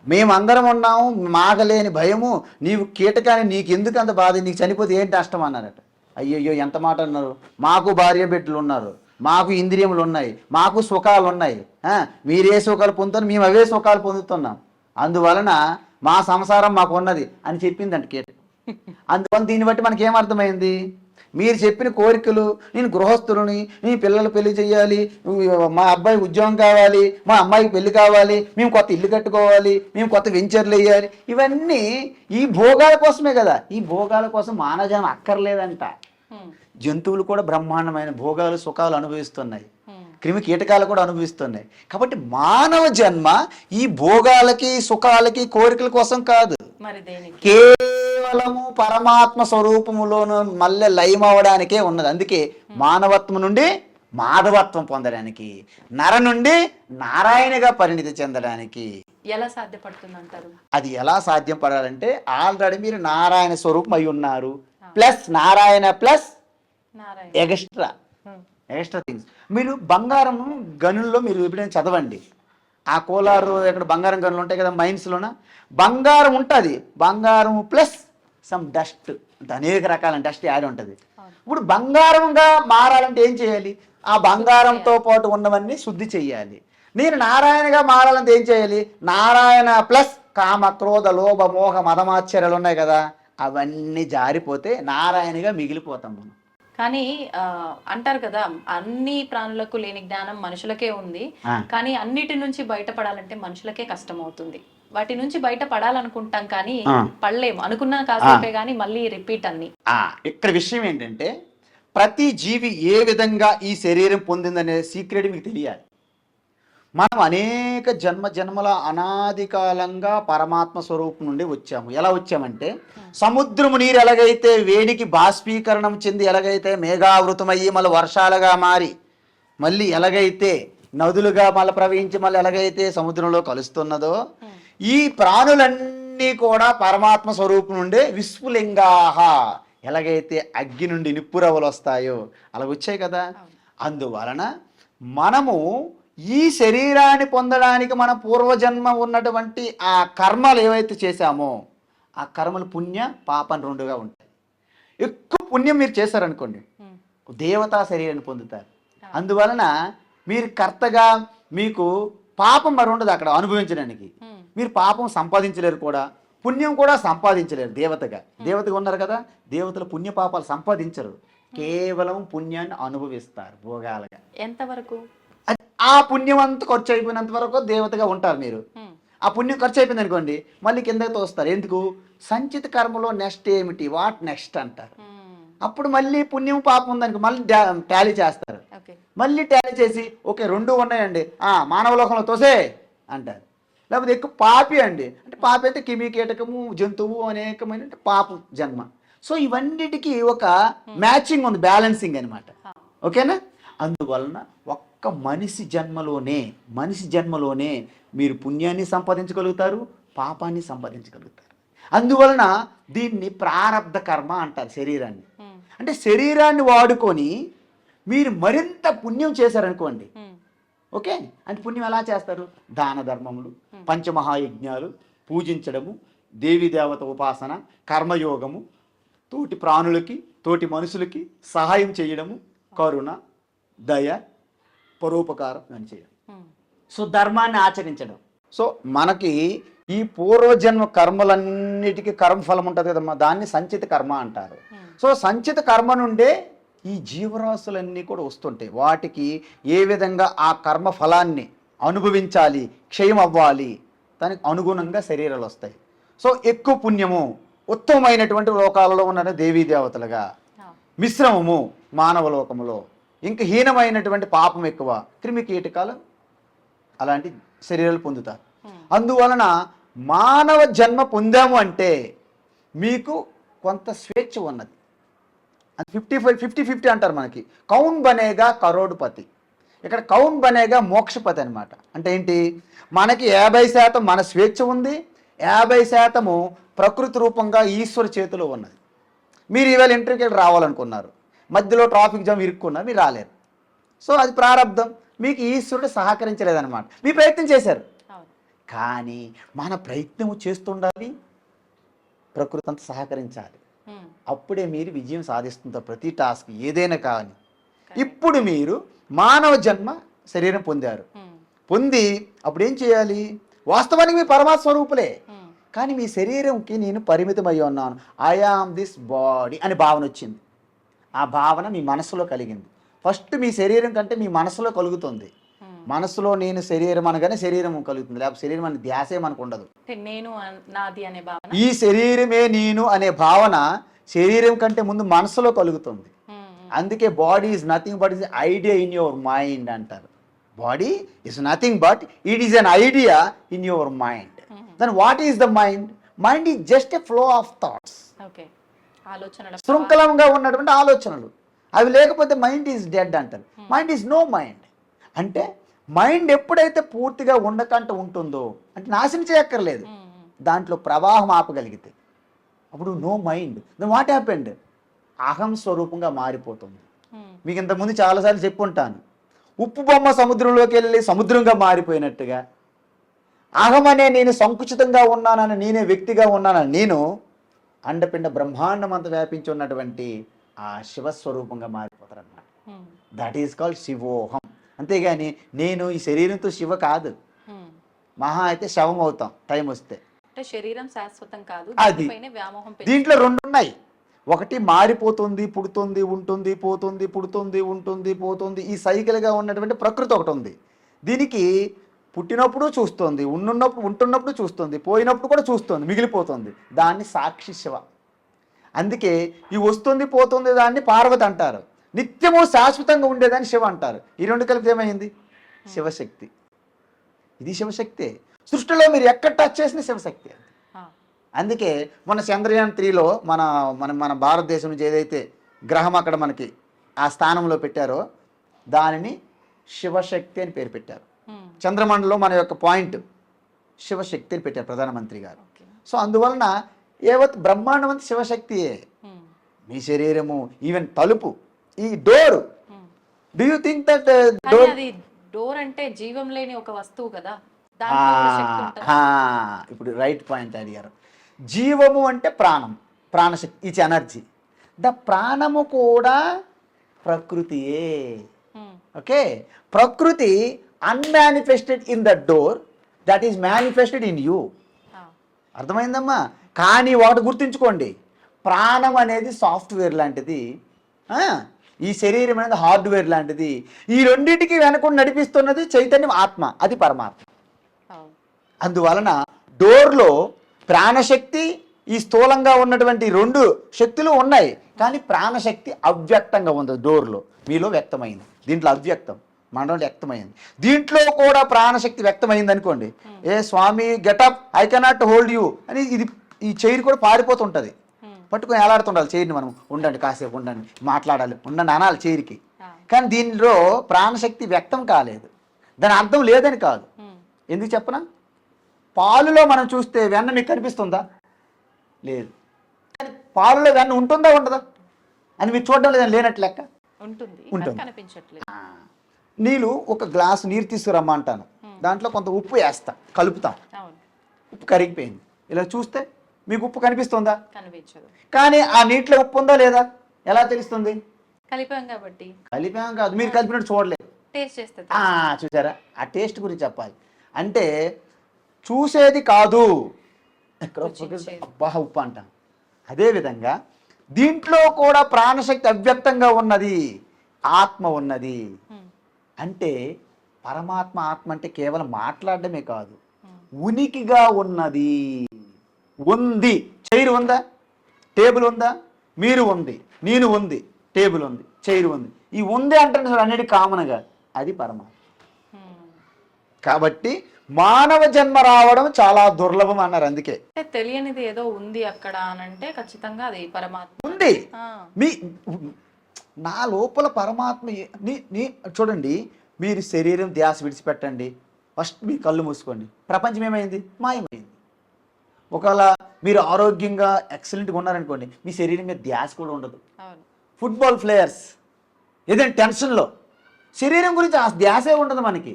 మేమందరం ఉన్నాము, మాగలేని భయము, నీవు కీటకాన్ని నీకు ఎందుకు అంత బాధ, నీకు చనిపోతే ఏంటి నష్టం అన్నారట. అయ్యయ్యో ఎంత మాట అన్నారు, మాకు భార్య బిడ్డలు ఉన్నారు, మాకు ఇంద్రియములు ఉన్నాయి, మాకు సుఖాలు ఉన్నాయి, మీరే సుఖాలు పొందుతారు, మేము అవే సుఖాలు పొందుతున్నాం, అందువలన మా సంసారం మాకు ఉన్నది అని చెప్పిందంట కీటకం. అందువల్ల దీన్ని బట్టి మనకి ఏమర్థమైంది, మీరు చెప్పిన కోరికలు, నేను గృహస్థులని, నీ పిల్లలు పెళ్లి చేయాలి, మా అబ్బాయికి ఉద్యోగం కావాలి, మా అమ్మాయికి పెళ్లి కావాలి, మేము కొత్త ఇల్లు కట్టుకోవాలి, మేము కొత్త వెంచర్లు వేయాలి, ఇవన్నీ ఈ భోగాల కోసమే కదా. ఈ భోగాల కోసం మానవజనం అక్కర్లేదంట. జంతువులు కూడా బ్రహ్మాండమైన భోగాలు సుఖాలు అనుభవిస్తున్నాయి, క్రిమి కీటకాలు కూడా అనుభవిస్తున్నాయి. కాబట్టి మానవ జన్మ ఈ భోగాలకి సుఖాలకి కోరికల కోసం కాదు, కేవలము పరమాత్మ స్వరూపములోను మళ్ళీ లయమవడానికే ఉన్నది. అందుకే మానవత్వం నుండి మాధవత్వం పొందడానికి, నర నుండి నారాయణగా పరిణితి చెందడానికి. ఎలా సాధ్యపడుతుంది అంటారు? అది ఎలా సాధ్యం పడాలంటే ఆల్రెడీ మీరు నారాయణ స్వరూపం అయి ఉన్నారు, plus Narayana plus extra things. మీరు బంగారం గనుల్లో మీరు ఎప్పుడైనా చదవండి, ఆ కోలారు ఎక్కడ బంగారం గనులు ఉంటాయి కదా మైన్స్లోన, బంగారం ఉంటుంది, బంగారం ప్లస్ సమ్ డస్ట్, అనేక రకాల డస్ట్ యాడ్ ఉంటుంది. ఇప్పుడు బంగారంగా మారాలంటే ఏం చేయాలి? ఆ బంగారంతో పాటు ఉన్నవన్నీ శుద్ధి చెయ్యాలి. నేను నారాయణగా మారాలంటే ఏం చేయాలి? నారాయణ ప్లస్ కామ క్రోధ లోభ మోహ మదమాశ్చర్యాలు ఉన్నాయి కదా, అవన్నీ జారిపోతే నారాయణగా మిగిలిపోతాం మనం. కానీ అంటారు కదా, అన్ని ప్రాణులకు లేని జ్ఞానం మనుషులకే ఉంది, కానీ అన్నిటి నుంచి బయటపడాలంటే మనుషులకే కష్టం అవుతుంది. వాటి నుంచి బయట పడాలనుకుంటాం కానీ పడలేము, అనుకున్నా కాసేపే కానీ మళ్ళీ రిపీట్ అన్ని. ఇక్కడ విషయం ఏంటంటే ప్రతి జీవి ఏ విధంగా ఈ శరీరం పొందిందనే సీక్రెట్ మీకు తెలియాలి. మనం అనేక జన్మల అనాది కాలంగా పరమాత్మ స్వరూపం నుండి వచ్చాము. ఎలా వచ్చామంటే సముద్రము నీరు ఎలాగైతే వేడికి బాష్పీకరణం చెంది ఎలాగైతే మేఘావృతమయ్యి మళ్ళీ వర్షాలుగా మారి మళ్ళీ ఎలాగైతే నదులుగా మళ్ళీ ప్రవహించి మళ్ళీ ఎలాగైతే సముద్రంలో కలుస్తున్నదో, ఈ ప్రాణులన్నీ కూడా పరమాత్మ స్వరూపం నుండే విస్ఫులింగాహ, ఎలాగైతే అగ్గి నుండి నిప్పురవ్వలు వస్తాయో అలా వచ్చాయి కదా. అందువలన మనము ఈ శరీరాన్ని పొందడానికి మన పూర్వజన్మ ఉన్నటువంటి ఆ కర్మలు ఏవైతే చేశామో ఆ కర్మలు పుణ్య పాపం రెండుగా ఉంటాయి. ఎక్కువ పుణ్యం మీరు చేశారనుకోండి దేవతా శరీరాన్ని పొందుతారు. అందువలన మీరు కర్తగా మీకు పాపం మరి ఉండదు అక్కడ అనుభవించడానికి. మీరు పాపం సంపాదించలేరు కూడా, పుణ్యం కూడా సంపాదించలేరు. దేవతగా ఉన్నారు కదా, దేవతలు పుణ్య పాపాలు సంపాదించరు, కేవలం పుణ్యాన్ని అనుభవిస్తారు భోగాలుగా. ఎంతవరకు? ఆ పుణ్యం అంతా ఖర్చు అయిపోయినంత వరకు దేవతగా ఉంటారు మీరు. ఆ పుణ్యం ఖర్చు అయిపోయింది అనుకోండి మళ్ళీ కిందకి తోస్తారు. ఎందుకు? సంచిత కర్మలో నెక్స్ట్ ఏమిటి, వాట్ నెక్స్ట్ అంటారు. అప్పుడు మళ్ళీ పుణ్యం పాపం ఉందనుకో మళ్ళీ టాలీ చేస్తారు. మళ్ళీ టాలీ చేసి ఓకే రెండు ఉన్నాయండి, మానవ లోకంలో తోసే అంటారు. లేకపోతే ఎక్కువ పాపి అండి అంటే పాపి అంటే కిమి కీటకము జంతువు అనేకమైన పాపం జన్మ. సో ఇవన్నిటికీ ఒక మ్యాచింగ్ ఉంది, బ్యాలెన్సింగ్ అనమాట. ఓకేనా? అందువలన ఒక్క మనిషి జన్మలోనే మీరు పుణ్యాన్ని సంపాదించగలుగుతారు, పాపాన్ని సంపాదించగలుగుతారు. అందువలన దీన్ని ప్రారబ్ధ కర్మ అంటారు శరీరాన్ని. అంటే శరీరాన్ని వాడుకొని మీరు మరింత పుణ్యం చేశారనుకోండి, ఓకే, అంటే పుణ్యం ఎలా చేస్తారు? దాన ధర్మములు, పంచమహాయజ్ఞాలు, పూజించడము, దేవీ దేవత ఉపాసన, కర్మయోగము, తోటి ప్రాణులకి తోటి మనుషులకి సహాయం చేయడము, కరుణ, దయ, పరోపకారం అని చేయడం. సో ధర్మాన్ని ఆచరించడం. సో మనకి ఈ పూర్వజన్మ కర్మలన్నిటికీ కర్మఫలం ఉంటుంది కదమ్మా, దాన్ని సంచిత కర్మ అంటారు. సో సంచిత కర్మ నుండే ఈ జీవరాశులన్నీ కూడా వస్తుంటాయి. వాటికి ఏ విధంగా ఆ కర్మ ఫలాన్ని అనుభవించాలి, క్షయం అవ్వాలి, దానికి అనుగుణంగా శరీరాలు వస్తాయి. సో ఎక్కువ పుణ్యము ఉత్తమమైనటువంటి లోకాలలో ఉన్న దేవీ దేవతలుగా, మిశ్రమము మానవ లోకములో, ఇంకా హీనమైనటువంటి పాపం ఎక్కువ క్రిమి కీటకాలు అలాంటి శరీరాలు పొందుతారు. అందువలన మానవ జన్మ పొందాము అంటే మీకు కొంత స్వేచ్ఛ ఉన్నది. 50-50 అంటారు మనకి. కౌన్ బనేగా కరోడుపతి, ఇక్కడ కౌన్ బనేగా మోక్షపతి అనమాట. అంటే ఏంటి, మనకి 50% మన స్వేచ్ఛ ఉంది, 50% ప్రకృతి రూపంగా ఈశ్వర చేతిలో ఉన్నది. మీరు ఈవేళ ఇంటర్వ్యూకి రావాలనుకున్నారు, మధ్యలో ట్రాఫిక్ జామ్ ఇరుక్కున్నారు, మీరు రాలేరు. సో అది ప్రారంధం, మీకు ఈశ్వరుడు సహకరించలేదన్నమాట. మీ ప్రయత్నం చేశారు, కానీ మన ప్రయత్నం చేస్తుండాలి, ప్రకృతి అంతా సహకరించాలి. అప్పుడే మీరు విజయం సాధిస్తుంటారు ప్రతి టాస్క్ ఏదైనా. కానీ ఇప్పుడు మీరు మానవ జన్మ శరీరం పొందారు, పొంది అప్పుడు ఏం చేయాలి? వాస్తవానికి మీ పరమాత్మ స్వరూపులే, కానీ మీ శరీరంకి నేను పరిమితం అయ్యి ఉన్నాను, ఐ ఆమ్ దిస్ బాడీ అనే భావన వచ్చింది. ఆ భావన మీ మనసులో కలిగింది. ఫస్ట్ మీ శరీరం కంటే మీ మనసులో కలుగుతుంది. మనసులో నేను శరీరం అనగానే శరీరం కలుగుతుంది, లేకపోతే శరీరం అనే ధ్యాసే మనకు ఉండదు. నేను నాది అనే భావన, ఈ శరీరమే నేను అనే భావన శరీరం కంటే ముందు మనసులో కలుగుతుంది. అందుకే body is nothing but is idea in your mind అంటారు. Body is nothing but it is an idea in your mind. Then what is the mind? Mind is just a flow of thoughts, శృంఖలంగా ఉన్నటువంటి ఆలోచనలు. అవి లేకపోతే mind is dead అంటారు. Mind is no mind. అంటే mind ఎప్పుడైతే పూర్తిగా ఉండకంట ఉంటుందో, అంటే నాశనం చేయక్కర్లేదు, దాంట్లో ప్రవాహం ఆపగలిగితే అప్పుడు no mind. Then what happened? అహం స్వరూపంగా మారిపోతుంది. మీకు ఇంతకుముందు చాలాసార్లు చెప్పుంటాను, ఉప్పు బొమ్మ సముద్రంలోకి వెళ్ళి సముద్రంగా మారిపోయినట్టుగా అహం అనే నేను సంకుచితంగా ఉన్నానని, నేనే వ్యక్తిగా ఉన్నానని నేను అండపిండ బ్రహ్మాండం అంతా వ్యాపించి ఉన్నటువంటి ఆ శివస్వరూపంగా మారిపోతారన్నమాట. దట్ ఈస్ కాల్డ్ శివోహం. అంతేగాని నేను ఈ శరీరంతో శివ కాదు, మహా అయితే శవం అవుతాం టైం వస్తే. శరీరం శాశ్వతం కాదు, అది దీంట్లో రెండు ఉన్నాయి. ఒకటి మారిపోతుంది, పుడుతుంది, ఉంటుంది, పోతుంది, పుడుతుంది, ఉంటుంది, పోతుంది, ఈ సైకిల్గా ఉన్నటువంటి ప్రకృతి ఒకటి ఉంది. దీనికి పుట్టినప్పుడు చూస్తుంది, ఉంటున్నప్పుడు చూస్తుంది, పోయినప్పుడు కూడా చూస్తుంది, మిగిలిపోతుంది. దాన్ని సాక్షి శివ. అందుకే ఈ వస్తుంది పోతుంది దాన్ని పార్వతి అంటారు, నిత్యము శాశ్వతంగా ఉండేదాన్ని శివ అంటారు. ఈ రెండు కలిపితే ఏమైంది? శివశక్తి. ఇది శివశక్తే. సృష్టిలో మీరు ఎక్కడ టచ్ చేసిన శివశక్తి. అందుకే మన చంద్రయాన్ 3లో మన మన మన భారతదేశం నుంచి ఏదైతే గ్రహం అక్కడ మనకి ఆ స్థానంలో పెట్టారో దానిని శివశక్తి అని పేరు పెట్టారు. చంద్రమండలంలో మన యొక్క పాయింట్ శివశక్తి అని పెట్టారు ప్రధానమంత్రి గారు. సో అందువలన ఏవత్ బ్రహ్మాండం అంతా శివశక్తియే. మీ శరీరము, ఈవెన్ తలుపు, ఈ door, do you think that door అంటే జీవం లేని ఒక వస్తువు కదా, ఇప్పుడు రైట్ పాయింట్ అడిగారు. జీవము అంటే ప్రాణం, ప్రాణశక్తి, ఇట్స్ ఎనర్జీ. ద ప్రాణము కూడా ప్రకృతియే. ఓకే, ప్రకృతి unmanifested in the door, that is manifested in you. అర్థమైందమ్మా? కానీ ఒకటి గుర్తుంచుకోండి, ప్రాణం అనేది సాఫ్ట్వేర్ లాంటిది, ఈ శరీరం అనేది హార్డ్వేర్ లాంటిది. ఈ రెండింటికి వెనకుండా నడిపిస్తున్నది చైతన్యం, ఆత్మ, అది పరమాత్మ. అందువలన డోర్లో ప్రాణశక్తి, ఈ స్థూలంగా ఉన్నటువంటి రెండు శక్తులు ఉన్నాయి, కానీ ప్రాణశక్తి అవ్యక్తంగా ఉంది. డోర్లో మీలో వ్యక్తమైంది, దీంట్లో అవ్యక్తం, మనలో వ్యక్తమైంది. దీంట్లో కూడా ప్రాణశక్తి వ్యక్తమైంది అనుకోండి, ఏ స్వామి getup, I cannot hold you అని ఇది ఈ చైర్ కూడా పారిపోతుంటుంది. పట్టుకొని ఎలాడుతుండాలి చైర్ని, మనం ఉండండి, కాసేపు ఉండండి, మాట్లాడాలి, ఉండండి అనాలి చైర్కి. కానీ దీనిలో ప్రాణశక్తి వ్యక్తం కాలేదు. దాని అర్థం లేదని కాదు. ఎందుకు చెప్పనా? పాలులో మనం చూస్తే వెన్న మీకు కనిపిస్తుందా? లేదు. కానీ పాలులో వెన్న ఉంటుందా ఉండదా అని మీరు చూడడం లేదని లేనట్లు లెక్క కనిపించట్లేదు. నీళ్ళు ఒక గ్లాసు నీరు తీసుకురమ్మంటాను, దాంట్లో కొంత ఉప్పు వేస్తా, కలుపుతాం, ఉప్పు కరిగిపోయింది. ఇలా చూస్తే మీకు ఉప్పు కనిపిస్తుందా? కనిపించదు. కానీ ఆ నీటిలో ఉప్పు ఉందా లేదా ఎలా తెలుస్తుంది? కలిపాం కాబట్టి. కలిపాం కాదు, మీరు కలిపినట్టు చూడలేదు, టేస్ట్ చేస్తుంది. చూసారా? ఆ టేస్ట్ గురించి చెప్పాలి. అంటే చూసేది కాదు, ఎక్కడ అబ్బా ఉప్పు అంటాం. అదేవిధంగా దీంట్లో కూడా ప్రాణశక్తి అవ్యక్తంగా ఉన్నది, ఆత్మ ఉన్నది. అంటే పరమాత్మ ఆత్మ అంటే కేవలం మాట్లాడడమే కాదు, ఉనికిగా ఉన్నది. ఉంది, చైర్ ఉందా, టేబుల్ ఉందా, మీరు ఉంది, నేను ఉంది, టేబుల్ ఉంది, చైర్ ఉంది. ఈ ఉంది అంటే అన్నిటి కామన్గా అది పరమాత్మ. కాబట్టి మానవ జన్మ రావడం చాలా దుర్లభం అన్నారు. అందుకే తెలియనిది ఏదో ఉంది అక్కడ అని అంటే ఖచ్చితంగా అది పరమాత్మ ఉంది. మీ నా లోపల పరమాత్మ చూడండి, మీరు శరీరం ధ్యాస విడిచిపెట్టండి, ఫస్ట్ మీ కళ్ళు మూసుకోండి, ప్రపంచం ఏమైంది? మాయమైంది. ఒకవేళ మీరు ఆరోగ్యంగా ఎక్సలెంట్గా ఉన్నారనుకోండి, మీ శరీరం మీద ధ్యాస కూడా ఉండదు. ఫుట్బాల్ ప్లేయర్స్ ఏదైనా టెన్షన్లో శరీరం గురించి ఆ ధ్యాసే ఉండదు మనకి.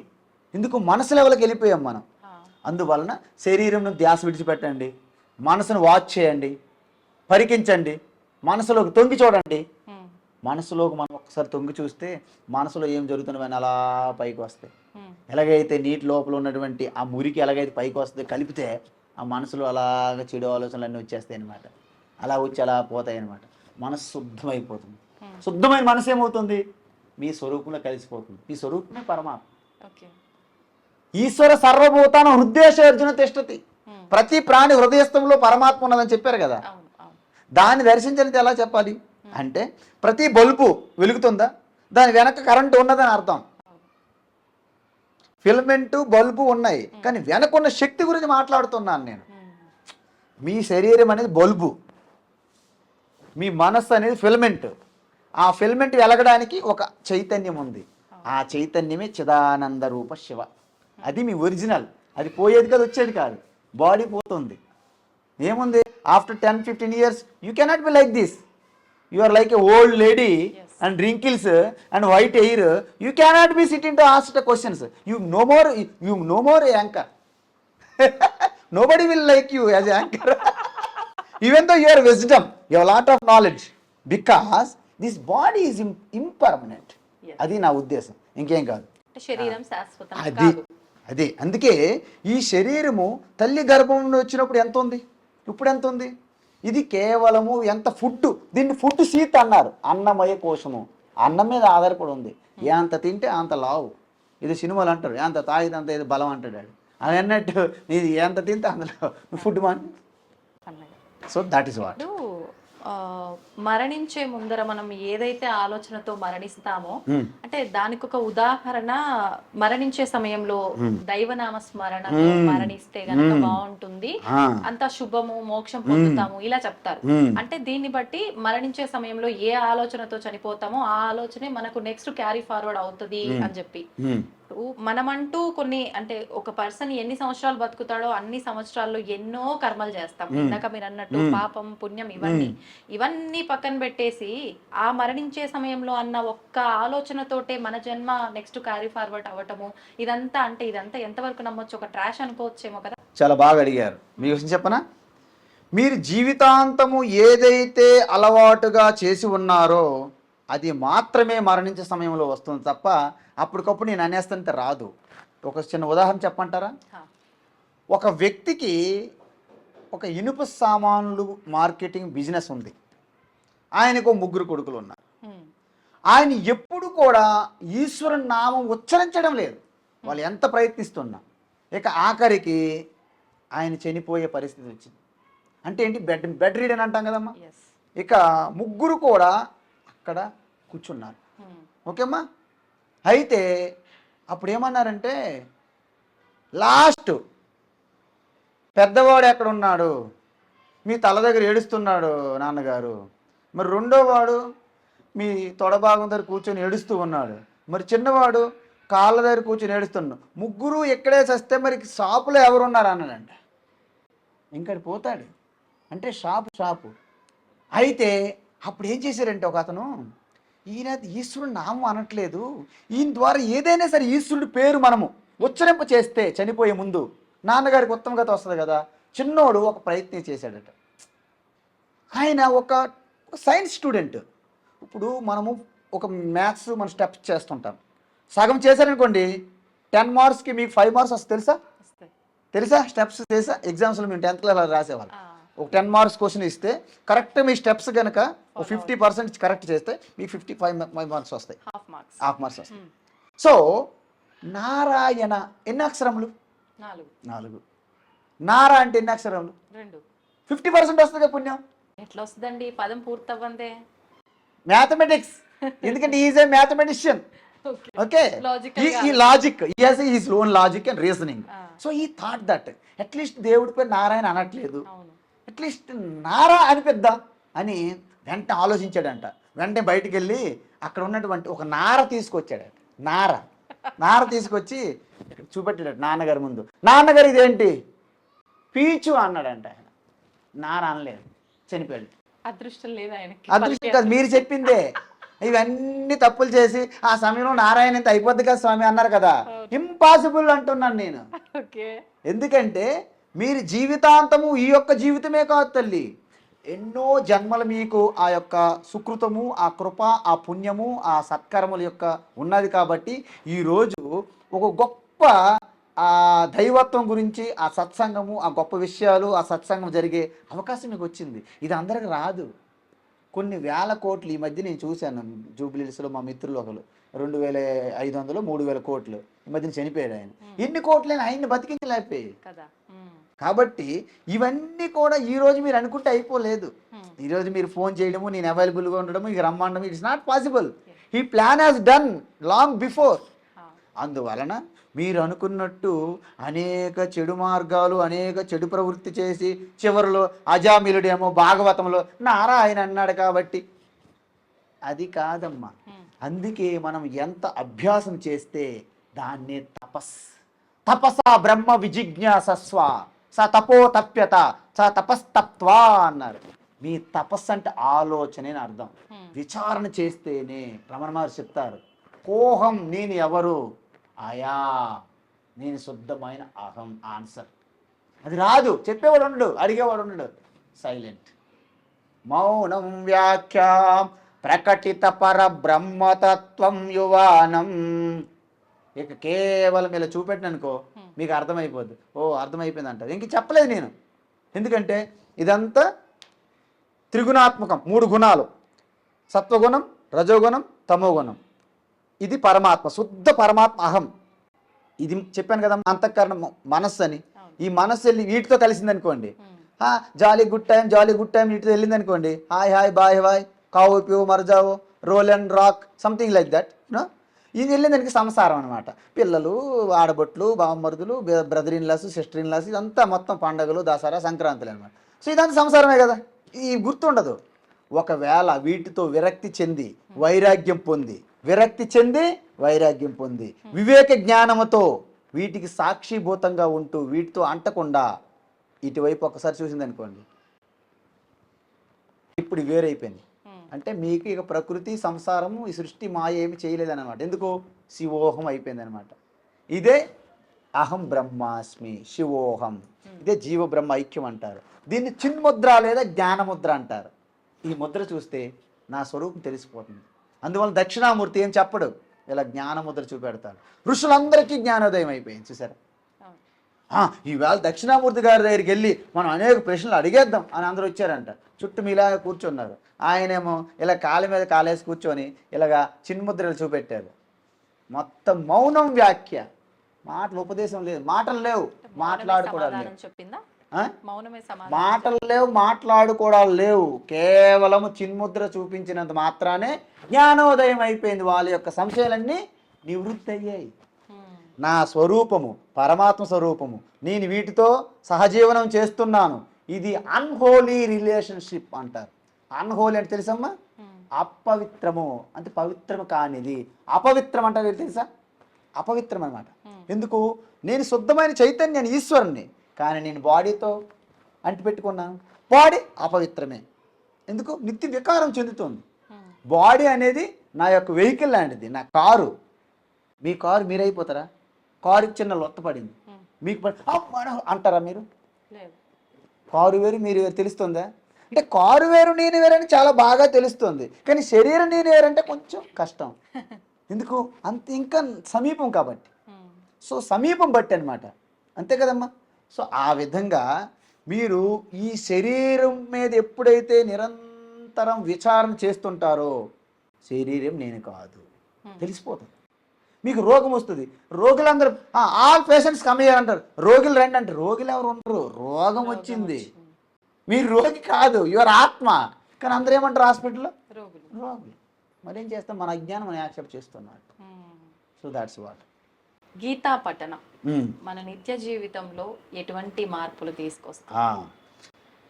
ఎందుకు? మనసు లెవెల్కి వెళ్ళిపోయాం మనం. అందువలన శరీరం ధ్యాస విడిచిపెట్టండి, మనసును వాచ్ చేయండి, పరికించండి, మనసులోకి తొంగి చూడండి. మనసులోకి మనం ఒకసారి తొంగి చూస్తే మనసులో ఏం జరుగుతున్నవని అలా పైకి వస్తాయి. ఎలాగైతే నీటి లోపల ఉన్నటువంటి ఆ మురికి ఎలాగైతే పైకి వస్తే కలిపితే ఆ మనసులో అలాగ చెడు ఆలోచనలు అన్నీ వచ్చేస్తాయి అనమాట. అలా వచ్చి అలా పోతాయి అనమాట. మనసు శుద్ధమైపోతుంది. శుద్ధమైన మనసు ఏమవుతుంది? మీ స్వరూపంలో కలిసిపోతుంది. మీ స్వరూపమే పరమాత్మ. ఈశ్వర సర్వభూతాన హృదయేషర్జున తిష్టతి. ప్రతి ప్రాణి హృదయస్థంలో పరమాత్మ ఉన్నదని చెప్పారు కదా. దాన్ని దర్శించనిది ఎలా చెప్పాలి అంటే, ప్రతి బల్బు వెలుగుతుందా, దాని వెనక కరెంటు ఉన్నదని అర్థం. ఫిలమెంటు బల్బు ఉన్నాయి, కానీ వెనకున్న శక్తి గురించి మాట్లాడుతున్నాను నేను. మీ శరీరం అనేది బల్బు, మీ మనస్సు అనేది ఫిలమెంట్. ఆ ఫిలమెంట్ వెలగడానికి ఒక చైతన్యం ఉంది. ఆ చైతన్యమే చిదానంద రూప శివ. అది మీ ఒరిజినల్. అది పోయేది కాదు, వచ్చేది కాదు. బాడీ పోతుంది, ఏముంది? After 10-15 years you cannot be like this. You are like a old lady and wrinkles and white hair. You cannot be sitting to ask the questions. You no more anchor. Nobody will like you as an anchor. Even though you are wisdom, you have a lot of knowledge, because this body is impermanent. అది నా ఉద్దేశం, ఇంకేం కాదు. శరీరం శాశ్వతం కాదు. అదే అందుకే ఈ శరీరము తల్లి గర్భం నుండి వచ్చినప్పుడు ఎంత ఉంది, ఇప్పుడు ఎంత ఉంది? ఇది కేవలము ఎంత ఫుడ్, దీన్ని ఫుడ్ సీత్ అన్నారు. అన్నమయ కోశము, అన్నం మీద ఆధారపడి ఉంది. ఎంత తింటే అంత లావు. ఇది సినిమాలు అంటారు, ఎంత తాగితే అంత ఇది బలం అంటాడు. అది అన్నట్టు ఇది ఎంత తింటే అందులో food man. So that is what. మరణించే ముందర మనం ఏదైతే ఆలోచనతో మరణిస్తామో, అంటే దానికి ఒక ఉదాహరణ, మరణించే సమయంలో దైవనామ స్మరణ మరణిస్తే గనక బాగుంటుంది, అంత శుభము, మోక్షం పొందుతాము ఇలా చెప్తారు. అంటే దీన్ని బట్టి మరణించే సమయంలో ఏ ఆలోచనతో చనిపోతామో ఆ ఆలోచనే మనకు నెక్స్ట్ క్యారీ ఫార్వర్డ్ అవుతుంది అని చెప్పి. మనమంటూ కొన్ని, అంటే ఒక పర్సన్ ఎన్ని సంవత్సరాలు బతుకుతాడో అన్ని సంవత్సరాల్లో ఎన్నో కర్మలు చేస్తాం. ఇందాక మీరు అన్నట్టు పాపం, పుణ్యం, ఇవన్నీ పక్కన పెట్టేసి ఆ మరణించే సమయంలో అన్న ఒక్క ఆలోచనతోటే మన జన్మ నెక్స్ట్ క్యారీ ఫార్వర్డ్ అవ్వటము, ఇదంతా అంటే ఇదంతా ఎంతవరకు నమ్మొచ్చు? ఒక ట్రాష్ అనుకోవచ్చేమో కదా. చాలా బాగా అడిగారు. మీ విషయం చెప్పనా? మీరు జీవితాంతము ఏదైతే అలవాటుగా చేసి ఉన్నారో అది మాత్రమే మరణించే సమయంలో వస్తుంది తప్ప అప్పటికప్పుడు నేను అనేస్తుంటే రాదు. ఒక చిన్న ఉదాహరణ చెప్పంటారా? ఒక వ్యక్తికి ఒక ఇనుప సామాన్లు మార్కెటింగ్ బిజినెస్ ఉంది. ఆయనకు 3 కొడుకులు ఉన్నారు. ఆయన ఎప్పుడు కూడా ఈశ్వరుని నామం ఉచ్చరించడం లేదు. వాళ్ళు ఎంత ప్రయత్నిస్తున్నా. ఇక ఆఖరికి ఆయన చనిపోయే పరిస్థితి వచ్చింది. అంటే ఏంటి? బెడ్ రీడ్ అని అంటాం కదమ్మా. ఇక 3 కూడా అక్కడ కూర్చున్నారు. ఓకేమ్మా. అయితే అప్పుడు ఏమన్నారంటే, లాస్ట్ పెద్దవాడు ఎక్కడ ఉన్నాడు? మీ తల దగ్గర ఏడుస్తున్నాడు నాన్నగారు. మరి రెండోవాడు మీ తొడభాగం దగ్గర కూర్చొని ఏడుస్తూ ఉన్నాడు. మరి చిన్నవాడు కాళ్ళ దగ్గర కూర్చొని ఏడుస్తున్నాడు. 3 ఎక్కడే చస్తే మరి షాపులో ఎవరున్నారు అన్నాడంట. ఇంకటి పోతాడు అంటే షాపు. అయితే అప్పుడు ఏం చేశారంటే, ఒక అతను, ఈయన ఈశ్వరుడు నామం అనట్లేదు, ఈయన ద్వారా ఏదైనా సరే ఈశ్వరుడి పేరు మనము ఉచ్చరింప చేస్తే చనిపోయే ముందు నాన్నగారికి ఉత్తమ గతి వస్తుంది కదా. చిన్నోడు ఒక ప్రయత్నం చేశాడట. ఆయన ఒక సైన్స్ స్టూడెంట్. ఇప్పుడు మనము ఒక మ్యాథ్స్ మన స్టెప్స్ చేస్తుంటాం, సగం చేశారనుకోండి 10 మార్క్స్కి మీకు 5 మార్క్స్ వస్తుంది. తెలుసా స్టెప్స్ తెలుసా? ఎగ్జామ్స్లో మేము 10th క్లాస్ రాసేవాళ్ళం. ఒక 10 మార్క్స్ క్వశ్చన్ ఇస్తే కరెక్ట్ మీ స్టెప్స్ కనుక ఒక 50% కరెక్ట్ చేస్తే మీకు 55 మార్క్స్ వస్తాయి, హాఫ్ మార్క్స్ వస్తాయి. సో నారాయణ ఎన్ని అక్షరములు? 4. నారా అంటే ఎన్ని అక్షరములు? 50% వస్తుంది కదా పుణ్యం. ఎట్లా వస్తుందండి పదం పూర్తవ్వందే? మ్యాథమెటిక్స్, ఎందుకంటే ఈజ్ ఏ మ్యాథమెటిషియన్. ఓకే, ఈ logic is own logic and reasoning. So ఈ థాట్ దట్ అట్లీస్ట్ దేవుడిపై నారాయణ అనట్లేదు, అట్లీస్ట్ నారా అనిపిద్దాం అని వెంటనే ఆలోచించాడంట. వెంటనే బయటికి వెళ్ళి అక్కడ ఉన్నటువంటి ఒక నార తీసుకొచ్చాడట. నార తీసుకొచ్చి చూపెట్టాడు నాన్నగారి ముందు. నాన్నగారు ఇదేంటి? పీచు అన్నాడంట. ఆయన నార అనలేదు, చనిపోయాడు. అదృష్టం లేదు ఆయనకి. అదృష్టం కాదు, మీరు చెప్పిందే. ఇవన్నీ తప్పులు చేసి ఆ సమయంలో నారాయణ ఇంత అయిపోద్ది కదా స్వామి అన్నారు కదా. ఇంపాసిబుల్ అంటున్నాను నేను. ఎందుకంటే మీరు జీవితాంతము ఈ యొక్క జీవితమే కాదు తల్లి, ఎన్నో జన్మలు మీకు ఆ యొక్క సుకృతము, ఆ కృప, ఆ పుణ్యము, ఆ సత్కర్మల యొక్క ఉన్నది. కాబట్టి ఈరోజు ఒక గొప్ప ఆ దైవత్వం గురించి, ఆ సత్సంగము, ఆ గొప్ప విషయాలు, ఆ సత్సంగం జరిగే అవకాశం మీకు వచ్చింది. ఇది అందరికి రాదు. కొన్ని వేల కోట్లు ఈ మధ్య నేను చూశాను జూబ్లీహిల్స్లో, మా మిత్రులు ఒకరు 2500 3000 కోట్లు ఈ మధ్యన చనిపోయాడు ఆయన. ఎన్ని కోట్లైనా ఆయన్ని బతికించలేకపోయాయి కదా. కాబట్టి ఇవన్నీ కూడా ఈ రోజు మీరు అనుకుంటే అయిపోలేదు. ఈరోజు మీరు ఫోన్ చేయడము, నేను అవైలబుల్గా ఉండడము, ఇక రమ్మండము, ఇట్స్ నాట్ పాసిబుల్. ఈ plan has done long before. అందువలన మీరు అనుకున్నట్టు అనేక చెడు మార్గాలు, అనేక చెడు ప్రవృత్తి చేసి చివరిలో అజామిలుడేమో భాగవతంలో నారాయణ అన్నాడు కాబట్టి అది కాదమ్మా. అందుకే మనం ఎంత అభ్యాసం చేస్తే దాన్నే తపసా బ్రహ్మ విజిజ్ఞాసస్వ స తపో తప్యత స తపస్తత్వా అన్నారు. మీ తపస్సు అంటే ఆలోచన అని అర్థం. విచారణ చేస్తేనే రమణ మహర్షి చెప్తారు, కోహం నేను ఎవరు, ఆయా నేను శుద్ధమైన అహం. ఆన్సర్ అది రాదు, చెప్పేవాడు ఉండడు, అడిగేవాడు ఉండడు. సైలెంట్. మౌనం వ్యాఖ్యాం ప్రకటిత పర బ్రహ్మతత్వం యువానం. ఇక కేవలం ఇలా చూపెట్టిననుకో మీకు అర్థమైపోద్ది. ఓ అర్థమైపోయింది అంటారు. ఇంక చెప్పలేదు నేను. ఎందుకంటే ఇదంతా త్రిగుణాత్మకం, 3 గుణాలు, సత్వగుణం, రజోగుణం, తమోగుణం. ఇది పరమాత్మ, శుద్ధ పరమాత్మ అహం. ఇది చెప్పాను కదా అంతఃకరణం మనస్సు అని. ఈ మనస్సు వెళ్ళి వీటితో కలిసిందనుకోండి, జాలీ గుడ్ టైం వీటితో వెళ్ళిందనుకోండి, హాయ్ బాయ్ కావు పివు మరజావో roll and rock something like that you know. ఇది వెళ్ళిందానికి సంసారం అనమాట. పిల్లలు, ఆడబొట్లు, బావమరుదులు, brother in laws, sister in laws, ఇదంతా మొత్తం పండగలు, దసరా, సంక్రాంతులు అనమాట. సో ఇదంతా సంసారమే కదా. ఈ గుర్తుండదు. ఒకవేళ వీటితో విరక్తి చెంది వైరాగ్యం పొంది, వివేక జ్ఞానముతో వీటికి సాక్షిభూతంగా ఉంటూ వీటితో అంటకుండా ఇటువైపు ఒకసారి చూసిందనుకోండి, ఇప్పుడు వేరైపోయింది. అంటే మీకు ఇక ప్రకృతి, సంసారము, ఈ సృష్టి మాయ ఏమి చేయలేదన్నమాట. ఎందుకు? శివోహం అయిపోయింది అనమాట. ఇదే అహం బ్రహ్మాస్మి శివోహం. ఇదే జీవ బ్రహ్మ ఐక్యం అంటారు. దీన్ని చిన్ముద్ర లేదా జ్ఞానముద్ర అంటారు. ఈ ముద్ర చూస్తే నా స్వరూపం తెలిసిపోతుంది. అందువల్ల దక్షిణామూర్తి ఏం చెప్పడు, ఇలా జ్ఞానముద్ర చూపెడతాడు. ఋషులందరికీ జ్ఞానోదయం అయిపోయింది. చూసారా? ఈవేళ దక్షిణామూర్తి గారి దగ్గరికి వెళ్ళి మనం అనేక ప్రశ్నలు అడిగేద్దాం అని అందరూ వచ్చారంట. చుట్టూ మీలాగా కూర్చున్నారు. ఆయనేమో ఇలా కాళ్ళ మీద కాలేసి కూర్చొని ఇలాగా చిన్ముద్రలు చూపెట్టారు. మొత్తం మౌనం వ్యాఖ్య. మాటలు ఉపదేశం లేదు, మాటలు లేవు, మాట్లాడుకోవడాలు లేవు, మాట్లాడుకోవడాలు లేవు. కేవలము చిన్ముద్ర చూపించినంత మాత్రానే జ్ఞానోదయం అయిపోయింది. వాళ్ళ యొక్క సంశయాలన్నీ నివృత్తి అయ్యాయి. నా స్వరూపము పరమాత్మ స్వరూపము, నేను వీటితో సహజీవనం చేస్తున్నాను. ఇది అన్హోలీ రిలేషన్షిప్ అంటారు. అన్హోలీ అంటే తెలుసమ్మా? అపవిత్రము అంటే పవిత్రము కానిది. అపవిత్రం అంటే తెలుసా? అపవిత్రం అనమాట. ఎందుకు? నేను శుద్ధమైన చైతన్యాన్ని, ఈశ్వరుణ్ణి, కానీ నేను బాడీతో అంటిపెట్టుకున్నాను. బాడీ అపవిత్రమే. ఎందుకు? నిత్య వికారం చెందుతుంది. బాడీ అనేది నా యొక్క వెహికల్ లాంటిది, నా కారు. మీ కారు మీరైపోతారా? కారుకి చిన్న లొత్త పడింది, మీకు అంటారా మీరు? కారు వేరు, మీరు వేరు. తెలుస్తుందా? అంటే కారు వేరు నేను వేరని చాలా బాగా తెలుస్తుంది, కానీ శరీరం నేను వేరంటే కొంచెం కష్టం. ఎందుకు? అంత ఇంకా సమీపం కాబట్టి. సో సమీపం బట్టి అనమాట, అంతే కదమ్మా. సో ఆ విధంగా మీరు ఈ శరీరం మీద ఎప్పుడైతే నిరంతరం విచారణ చేస్తుంటారో శరీరం నేను కాదు తెలిసిపోతుంది. మీకు రోగం వస్తుంది, రోగులందరూ ఆల్ పేషెంట్స్ కమ్ హియర్ అంటారు, రోగులు రండి అంటారు. రోగులు ఎవరు ఉండరు, రోగం వచ్చింది. మీరు రోగి కాదు, యువర్ ఆత్మ. కానీ అందరూ ఏమంటారు హాస్పిటల్లో? రోగులు. మరేం చేస్తాం, మన అజ్ఞానం మనం యాక్సెప్ట్ చేస్తున్నాడు. So that's what. గీతా పఠనం మన నిత్య జీవితంలో ఎటువంటి మార్పులు తీసుకొస్తా?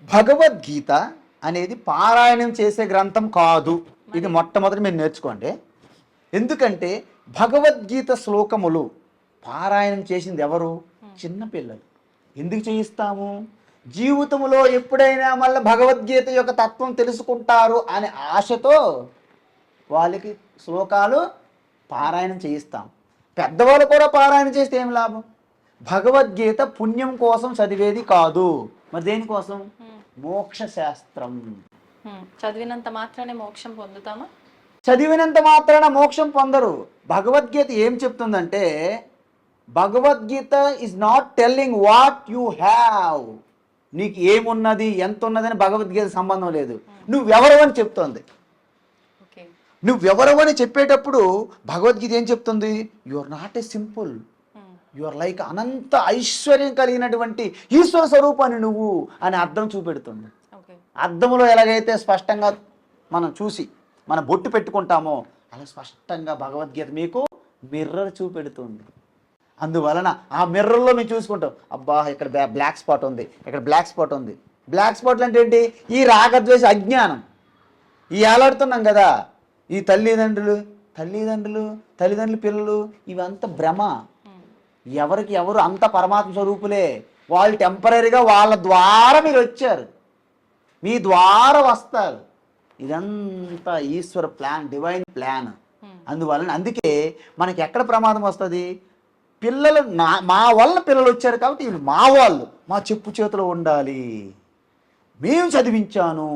భగవద్గీత అనేది పారాయణం చేసే గ్రంథం కాదు. ఇది మొట్టమొదటి మీరు నేర్చుకోండి. ఎందుకంటే భగవద్గీత శ్లోకములు పారాయణం చేసింది ఎవరు? చిన్నపిల్లలు. ఎందుకు చేయిస్తాము? జీవితంలో ఎప్పుడైనా మళ్ళీ భగవద్గీత యొక్క తత్వం తెలుసుకుంటారు అనే ఆశతో వాళ్ళకి శ్లోకాలు పారాయణం చేయిస్తాం. పెద్దవాళ్ళు కూడా పారాయణ చేస్తే ఏం లాభం? భగవద్గీత పుణ్యం కోసం చదివేది కాదు, మరి దేనికోసం? మోక్ష శాస్త్రం. చదివినంత మాత్రానే మోక్షం పొందుతామా? చదివినంత మాత్రాన మోక్షం పొందరు. భగవద్గీత ఏం చెప్తుందంటే, Bhagavad Gita is not telling what you have. నీకు ఏమున్నది ఎంత ఉన్నదని భగవద్గీత సంబంధం లేదు. నువ్వెవరు అని చెప్తోంది. నువ్వెవరు అని చెప్పేటప్పుడు భగవద్గీత ఏం చెప్తుంది? You are not a simple, you are like అనంత ఐశ్వర్యం కలిగినటువంటి ఈశ్వర స్వరూపాన్ని నువ్వు అని అర్థం చూపెడుతుంది. అర్థంలో ఎలాగైతే స్పష్టంగా మనం చూసి మన బొట్టు పెట్టుకుంటామో అలా స్పష్టంగా భగవద్గీత మీకు మిర్రర్ చూపెడుతుంది. అందువలన ఆ మిర్రర్లో మేము చూసుకుంటాం, అబ్బా ఇక్కడ బ్లాక్ స్పాట్ ఉంది, ఇక్కడ బ్లాక్ స్పాట్ ఉంది. బ్లాక్ స్పాట్లు అంటే ఏంటి? ఈ రాగద్వేష అజ్ఞానం. ఈ ఏలాడుతున్నాం కదా, ఈ తల్లిదండ్రులు పిల్లలు ఇవంతా భ్రమ. ఎవరికి ఎవరు అంత పరమాత్మ స్వరూపులే. వాళ్ళు టెంపరీగా వాళ్ళ ద్వారా మీరు వచ్చారు, మీ ద్వారా వస్తారు. ఇదంతా ఈశ్వర ప్లాన్, డివైన్ ప్లాన్. అందువలన అందుకే మనకి ఎక్కడ ప్రమాదం వస్తుంది? పిల్లలు మా వల్ల పిల్లలు వచ్చారు కాబట్టి వీళ్ళు మా వాళ్ళు, మా చెప్పు చేతిలో ఉండాలి. మేము చదివించాను,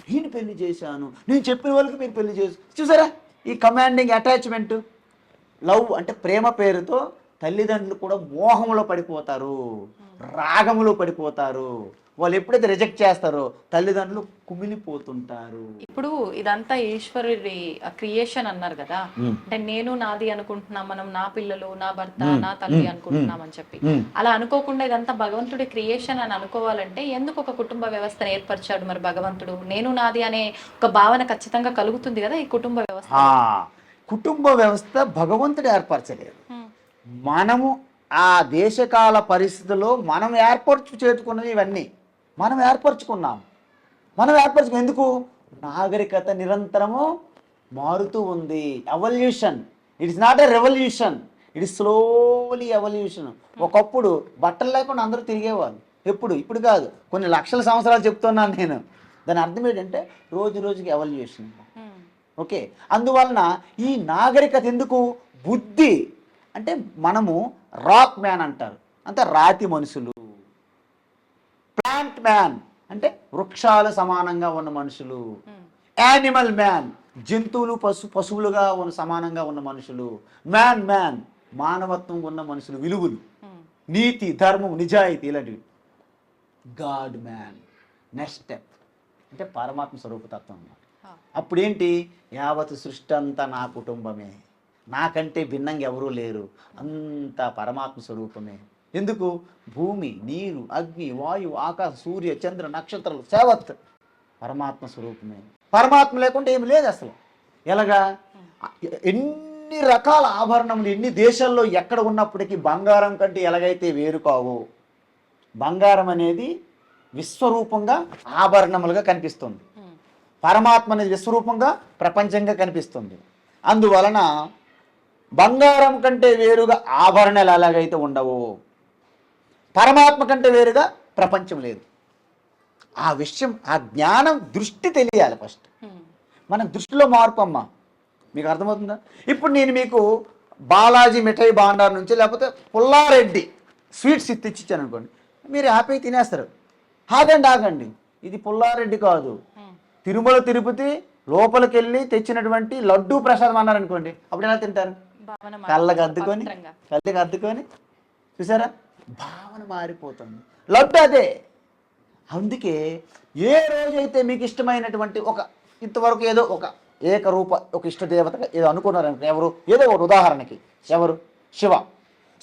నేను పెళ్లి చేశాను, నేను చెప్పిన వాళ్ళకి మీరు పెళ్లి చేసి. చూసారా ఈ కమాండింగ్ అటాచ్మెంట్? లవ్ అంటే ప్రేమ పేరుతో తల్లిదండ్రులు కూడా మోహంలో పడిపోతారు, రాగంలో పడిపోతారు. వాళ్ళు ఎప్పుడైతే రిజెక్ట్ చేస్తారో తల్లిదండ్రులు కుమిలిపోతుంటారు. ఇప్పుడు ఇదంతా ఈశ్వరుడి క్రియేషన్ అన్నారు కదా, అంటే నేను నాది అనుకుంటున్నాం మనం, నా పిల్లలు, నా భర్త, నా తల్లి అనుకుంటున్నాం అని చెప్పి. అలా అనుకోకుండా ఇదంతా భగవంతుడి క్రియేషన్ అని అనుకోవాలంటే ఎందుకు ఒక కుటుంబ వ్యవస్థను ఏర్పరిచాడు మరి భగవంతుడు? నేను నాది అనే ఒక భావన ఖచ్చితంగా కలుగుతుంది కదా ఈ కుటుంబ వ్యవస్థ. కుటుంబ వ్యవస్థ భగవంతుడు ఏర్పరచలేదు, మనము ఆ దేశకాల పరిస్థితుల్లో మనం చేసుకున్నవి. ఇవన్నీ మనం ఏర్పరచుకున్నాం. ఎందుకు? నాగరికత నిరంతరము మారుతూ ఉంది. Evolution. It is not a revolution, it is slowly evolution. ఒకప్పుడు బట్టలు లేకుండా అందరూ తిరిగేవాళ్ళు. ఇప్పుడు కాదు, కొన్ని లక్షల సంవత్సరాలు చెప్తున్నాను నేను. దాని అర్థం ఏంటంటే రోజు రోజుకి ఎవల్యూషన్. ఓకే, అందువలన ఈ నాగరికత ఎందుకు? బుద్ధి అంటే మనము రాక్ మ్యాన్ అంటారు, అంటే రాతి మనుషులు. ప్లాంట్ మ్యాన్ అంటే వృక్షాలు సమానంగా ఉన్న మనుషులు. యానిమల్ మ్యాన్ జంతువులు పశువులుగా సమానంగా ఉన్న మనుషులు. మ్యాన్ మానవత్వం ఉన్న మనుషులు, విలువలు, నీతి, ధర్మం, నిజాయితీ ఇలాంటివి. గాడ్ మ్యాన్ నెక్స్ట్ స్టెప్ అంటే పరమాత్మ స్వరూపతత్వం అన్నమాట. అప్పుడేంటి? యావత్ సృష్టి అంతా నా కుటుంబమే, నాకంటే భిన్నంగా ఎవరూ లేరు, అంతా పరమాత్మ స్వరూపమే. ఎందుకు? భూమి, నీరు, అగ్ని, వాయువు, ఆకాశ, సూర్య, చంద్ర, నక్షత్రాలు సేవత్ పరమాత్మ స్వరూపమే. పరమాత్మ లేకుంటే ఏమి లేదు అసలు. ఎలాగా? ఎన్ని రకాల ఆభరణములు ఎన్ని దేశాల్లో ఎక్కడ ఉన్నప్పటికీ బంగారం కంటే ఎలాగైతే వేరు కావు, బంగారం అనేది విశ్వరూపంగా ఆభరణములుగా కనిపిస్తుంది, పరమాత్మ అనేది విశ్వరూపంగా ప్రపంచంగా కనిపిస్తుంది. అందువలన బంగారం కంటే వేరుగా ఆభరణాలు ఎలాగైతే ఉండవో పరమాత్మ కంటే వేరుగా ప్రపంచం లేదు. ఆ విషయం, ఆ జ్ఞానం, దృష్టి తెలియాలి ఫస్ట్. మన దృష్టిలో మార్పు అమ్మా. మీకు అర్థమవుతుందా? ఇప్పుడు నేను మీకు బాలాజీ మిఠాయి భాండార్ నుంచి లేకపోతే పుల్లారెడ్డి స్వీట్స్ తెచ్చిచ్చాను అనుకోండి, మీరు హ్యాపీగా తినేస్తారు. ఆగండి, ఇది పుల్లారెడ్డి కాదు, ఉమ్. తిరుమల తిరుపతి లోపలికి వెళ్ళి తెచ్చినటువంటి లడ్డూ ప్రసాదం అన్నారనుకోండి, అప్పుడు ఎలా తింటారు? భావన కళ్ళకి మారిపోతుంది, అద్దుకొని, పవిత్రంగా. కళ్ళకి అద్దుకొని, చూసారా, భావన మారిపోతుంది. లడ్డు అదే. అందుకే ఏ రోజైతే మీకు ఇష్టమైనటువంటి ఒక ఇంతవరకు ఏదో ఒక ఏకరూప ఒక ఇష్టదేవతగా ఏదో అనుకున్నారనుకో, ఎవరు, ఏదో ఒక ఉదాహరణకి ఎవరు, శివ.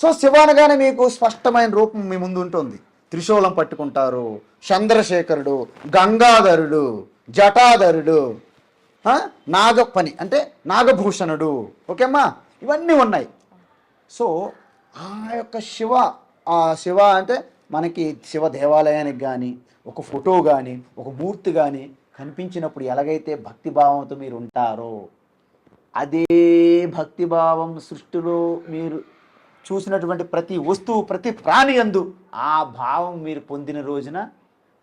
సో శివ అనగానే మీకు స్పష్టమైన రూపం మీ ముందు ఉంటుంది. త్రిశూలం పట్టుకుంటారు, చంద్రశేఖరుడు, గంగాధరుడు, జటాధరుడు, నాగపని అంటే నాగభూషణుడు, ఓకేమ్మా, ఇవన్నీ ఉన్నాయి. సో ఆ యొక్క శివ, ఆ శివ అంటే మనకి శివ దేవాలయానికి కానీ ఒక ఫోటో కానీ ఒక మూర్తి కానీ కనిపించినప్పుడు ఎలాగైతే భక్తిభావంతో మీరు ఉంటారో, అదే భక్తిభావం సృష్టిలో మీరు చూసినటువంటి ప్రతి వస్తువు ప్రతి ప్రాణి యందు ఆ భావం మీరు పొందిన రోజున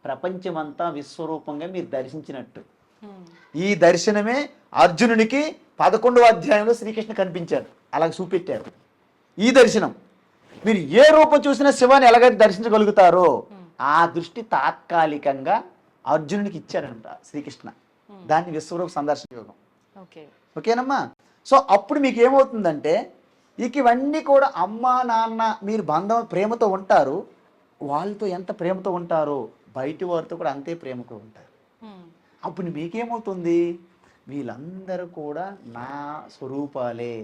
ప్రపంచమంతా విశ్వరూపంగా మీరు దర్శించినట్టు. ఈ దర్శనమే అర్జునునికి 11వ అధ్యాయంలో శ్రీకృష్ణ కనిపించారు, అలాగ చూపెట్టారు. ఈ దర్శనం మీరు ఏ రూపం చూసినా శివాన్ని ఎలాగైతే దర్శించగలుగుతారో ఆ దృష్టి తాత్కాలికంగా అర్జునునికి ఇచ్చారంట శ్రీకృష్ణ. దాన్ని విశ్వరూప సందర్శన యోగం. ఓకేనమ్మా. సో అప్పుడు మీకు ఏమవుతుందంటే ఇక ఇవన్నీ కూడా అమ్మ నాన్న మీరు బంధం ప్రేమతో ఉంటారు, వాళ్ళతో ఎంత ప్రేమతో ఉంటారో బయటి వారితో కూడా అంతే ప్రేమతో ఉంటారు. అప్పుడు మీకేమవుతుంది, వీళ్ళందరూ కూడా నా స్వరూపాలే.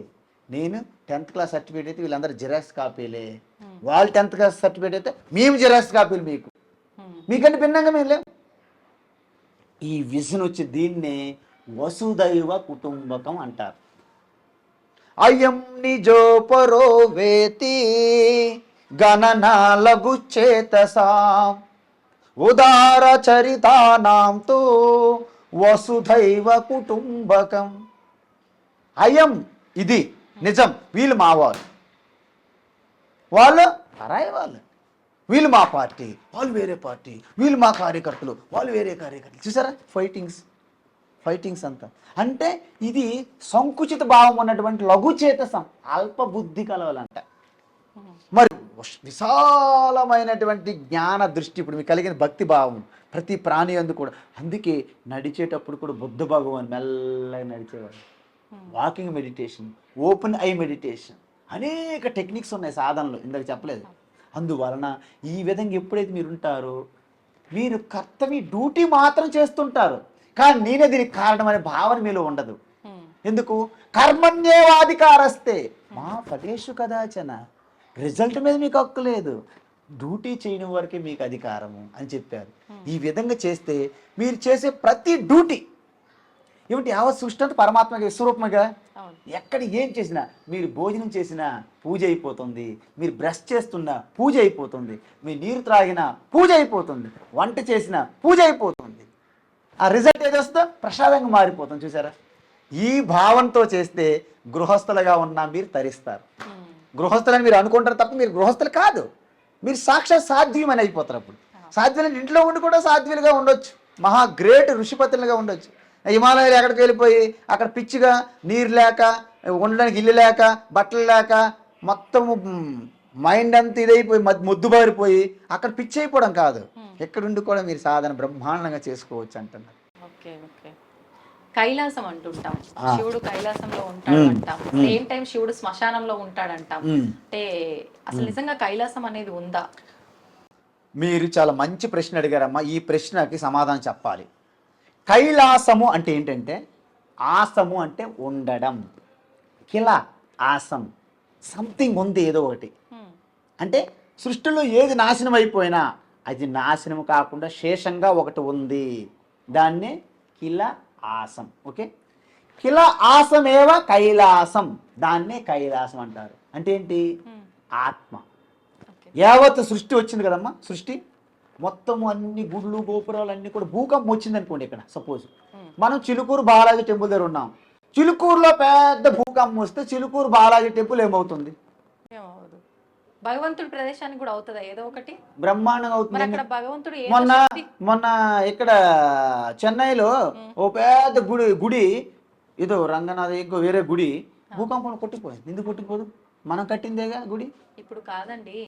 నేను 10th క్లాస్ సర్టిఫికేట్ అయితే వీళ్ళందరూ జిరాక్స్ కాపీలే, వాళ్ళు 10th క్లాస్ సర్టిఫికేట్ అయితే మేము జిరాక్స్ కాపీలు, మీకంటే భిన్నంగా మేము లేవు. ఈ విజన్ వచ్చి దీన్నే వసుదైవ కుటుంబకం అంటారు. అయం నిజో పరో వేతి గణనాలగు చేతసాం ఉదార చరితానాంతో వసుధైవ కుటుంబకం. అయం ఇది నిజం, వీళ్ళు మావాళ్ళు, వాళ్ళు పరాయి వాళ్ళు, వీళ్ళు మా పార్టీ, వాళ్ళు వేరే పార్టీ, వీళ్ళు మా కార్యకర్తలు, వాళ్ళు వేరే కార్యకర్తలు. చూసారా ఫైటింగ్స్ అంతా. అంటే ఇది సంకుచిత భావం ఉన్నటువంటి లఘుచేతసం, అల్ప బుద్ధి కలవాలంట. మరి విశాలమైనటువంటి జ్ఞాన దృష్టి ఇప్పుడు మీకు కలిగిన భక్తి భావం ప్రతి ప్రాణి అందు కూడా. అందుకే నడిచేటప్పుడు కూడా బుద్ధ భగవాన్ మెల్లగా నడిచేవాడు. Walking meditation, open eye meditation, అనేక టెక్నిక్స్ ఉన్నాయి సాధనలో, ఇందాక చెప్పలేదు. అందువలన ఈ విధంగా ఎప్పుడైతే మీరు ఉంటారో మీరు కర్తవ్య డ్యూటీ మాత్రం చేస్తుంటారు, కానీ నేనే దీనికి కారణం అనే భావన మీలో ఉండదు. ఎందుకు? కర్మణ్యేవాధికారస్తే మా ఫలేషు కదాచన, రిజల్ట్ మీద మీకు హక్కు లేదు, డ్యూటీ చేయని వరకే మీకు అధికారము అని చెప్పారు. ఈ విధంగా చేస్తే మీరు చేసే ప్రతి డ్యూటీ ఏమిటి, యావత్ సృష్టి అంతా పరమాత్మగా విశ్వరూపముగా. ఎక్కడ ఏం చేసినా, మీరు భోజనం చేసినా పూజ అయిపోతుంది, మీరు బ్రష్ చేస్తున్నా పూజ అయిపోతుంది, మీరు నీరు త్రాగినా పూజ అయిపోతుంది, వంట చేసినా పూజ అయిపోతుంది. ఆ రిజల్ట్ ఏది వస్తుందో ప్రసాదంగా మారిపోతుంది. చూసారా, ఈ భావంతో చేస్తే గృహస్థులుగా ఉన్నా మీరు తరిస్తారు. గృహస్థులని మీరు అనుకుంటారు తప్ప మీరు గృహస్థులు కాదు, మీరు సాక్షాత్ సాధ్వీయమని అయిపోతారు. అప్పుడు సాధ్యులని ఇంట్లో ఉండి కూడా సాధ్యులుగా ఉండొచ్చు, మహా గ్రేట్ ఋషిపతులుగా ఉండొచ్చు. హిమాలయాలు ఎక్కడికి వెళ్ళిపోయి అక్కడ పిచ్చిగా నీరు లేక, ఉండడానికి ఇల్లు లేక, బట్టలు లేక, మొత్తము మైండ్ అంతా ఇదైపోయి మొద్దుబారిపోయి అక్కడ పిచ్చి అయిపోవడం కాదు, ఎక్కడుండి కూడా మీరు సాధన బ్రహ్మాండంగా చేసుకోవచ్చు అంటున్నారు. కైలాసం అంటుంటాం, శివుడు కైలాసంలో ఉంటాడు అంటాం, సేమ్ టైం శివుడు శ్మశానంలో ఉంటాడంటాం. అంటే అసలు నిజంగా కైలాసం అనేది ఉందా? మీరు చాలా మంచి ప్రశ్న అడిగారమ్మా. ఈ ప్రశ్నకి సమాధానం చెప్పాలి. కైలాసము అంటే ఏంటంటే, ఆసము అంటే ఉండడం, కిల ఆసం, సంథింగ్ ఉంది ఏదో ఒకటి. అంటే సృష్టిలో ఏది నాశనం అయిపోయినా అది నాశనం కాకుండా శేషంగా ఒకటి ఉంది, దాన్నే కిల ఆసం. ఓకే, కిల ఆసమేవ కైలాసం, దాన్నే కైలాసం అంటారు. అంటే ఏంటి? ఆత్మ. యావత్ సృష్టి వచ్చింది కదమ్మా, సృష్టి మొత్తము అన్ని గుళ్ళు గోపురాలు అన్ని కూడా భూకంపం వచ్చింది అనుకోండి. ఇక్కడ సపోజ్ మనం చిలుకూరు బాలాజీ టెంపుల్ దగ్గర ఉన్నాం, చిలుకూరులో పెద్ద భూకంపం వస్తే చిలుకూరు బాలాజీ టెంపుల్ ఏమవుతుంది? భగవంతుడి ప్రదేశానికి కూడా అవుతుందా ఏదో ఒకటి? బ్రహ్మాండంగా అవుతుంది. భగవంతుడు మొన్న ఇక్కడ చెన్నైలో ఓ పెద్ద గుడి ఏదో రంగనాథ ఇంకో వేరే గుడి భూకంపం కొట్టిపోయింది. ఎందుకు కొట్టిపోదు? మనం కట్టిందేగా గుడి. ఇప్పుడు కాదండి,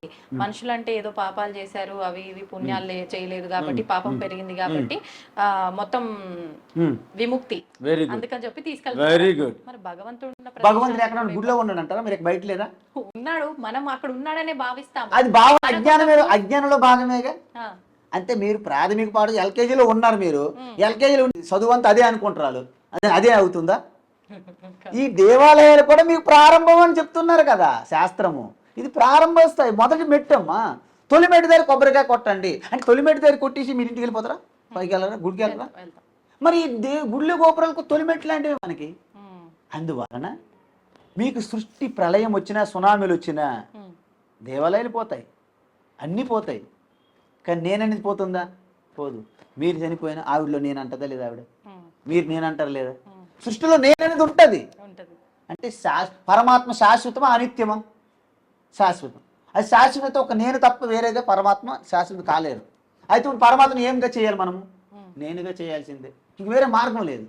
మనుషులంటే ఏదో పాపాలు చేశారు, అవి ఇవి పుణ్యాలు చేయలేదు కాబట్టి పాపం పెరిగింది కాబట్టి మొత్తం విముక్తి, వెరీ గుడ్, అందుకని చెప్పి తీసుకెళ్తారు. Very good. మరి భగవంతుడు భగవంతుడు ఎక్కడ గుడిలో ఉన్నాడు అంటారా? మీరు బయట లేదా? ఉన్నాడు, మనం అక్కడ ఉన్నాడనే భావిస్తాం. అది భావం అజ్ఞానమే, అజ్ఞానంలో భాగమేగా. అంటే మీరు ప్రాథమిక పాఠం ఎల్కేజీలో ఉన్నారు, మీరు ఎల్కేజీలో చదువు అంతా అదే అనుకుంటారు, అదే అవుతుందా? ఈ దేవాలయాలు కూడా మీకు ప్రారంభం అని చెప్తున్నారు కదా శాస్త్రము. ఇది ప్రారంభ స్థాయి, మొదటి మెట్టమ్మా. తొలి మెట్టు దగ్గర కొబ్బరికాయ కొట్టండి అంటే తొలి మెట్టు దగ్గర కొట్టేసి మీరు ఇంటికి వెళ్ళిపోతారా? పైకి వెళ్ళరా? గుడికి వెళ్ళరా? మరి గుళ్ళు గోపురాలకు తొలి మెట్లు లాంటివి మనకి. అందువలన మీకు సృష్టి ప్రళయం వచ్చినా, సునామీలు వచ్చినా దేవాలయాలు పోతాయి, అన్నీ పోతాయి. కానీ నేననేది పోతుందా? పోదు. మీరు చనిపోయినా ఆవిడలో నేను అంటదా లేదా? ఆవిడ మీరు నేనంటారు లేదా? సృష్టిలో నేననేది ఉంటుంది. అంటే పరమాత్మ శాశ్వతమా అనిత్యమా? శాశ్వతం. అది శాశ్వత ఒక నేను తప్ప వేరేగా పరమాత్మ శాశ్వతం కాలేరు. అయితే ఇప్పుడు పరమాత్మను ఏంగా చేయాలి? మనము నేనుగా చేయాల్సిందే, ఇంక వేరే మార్గం లేదు.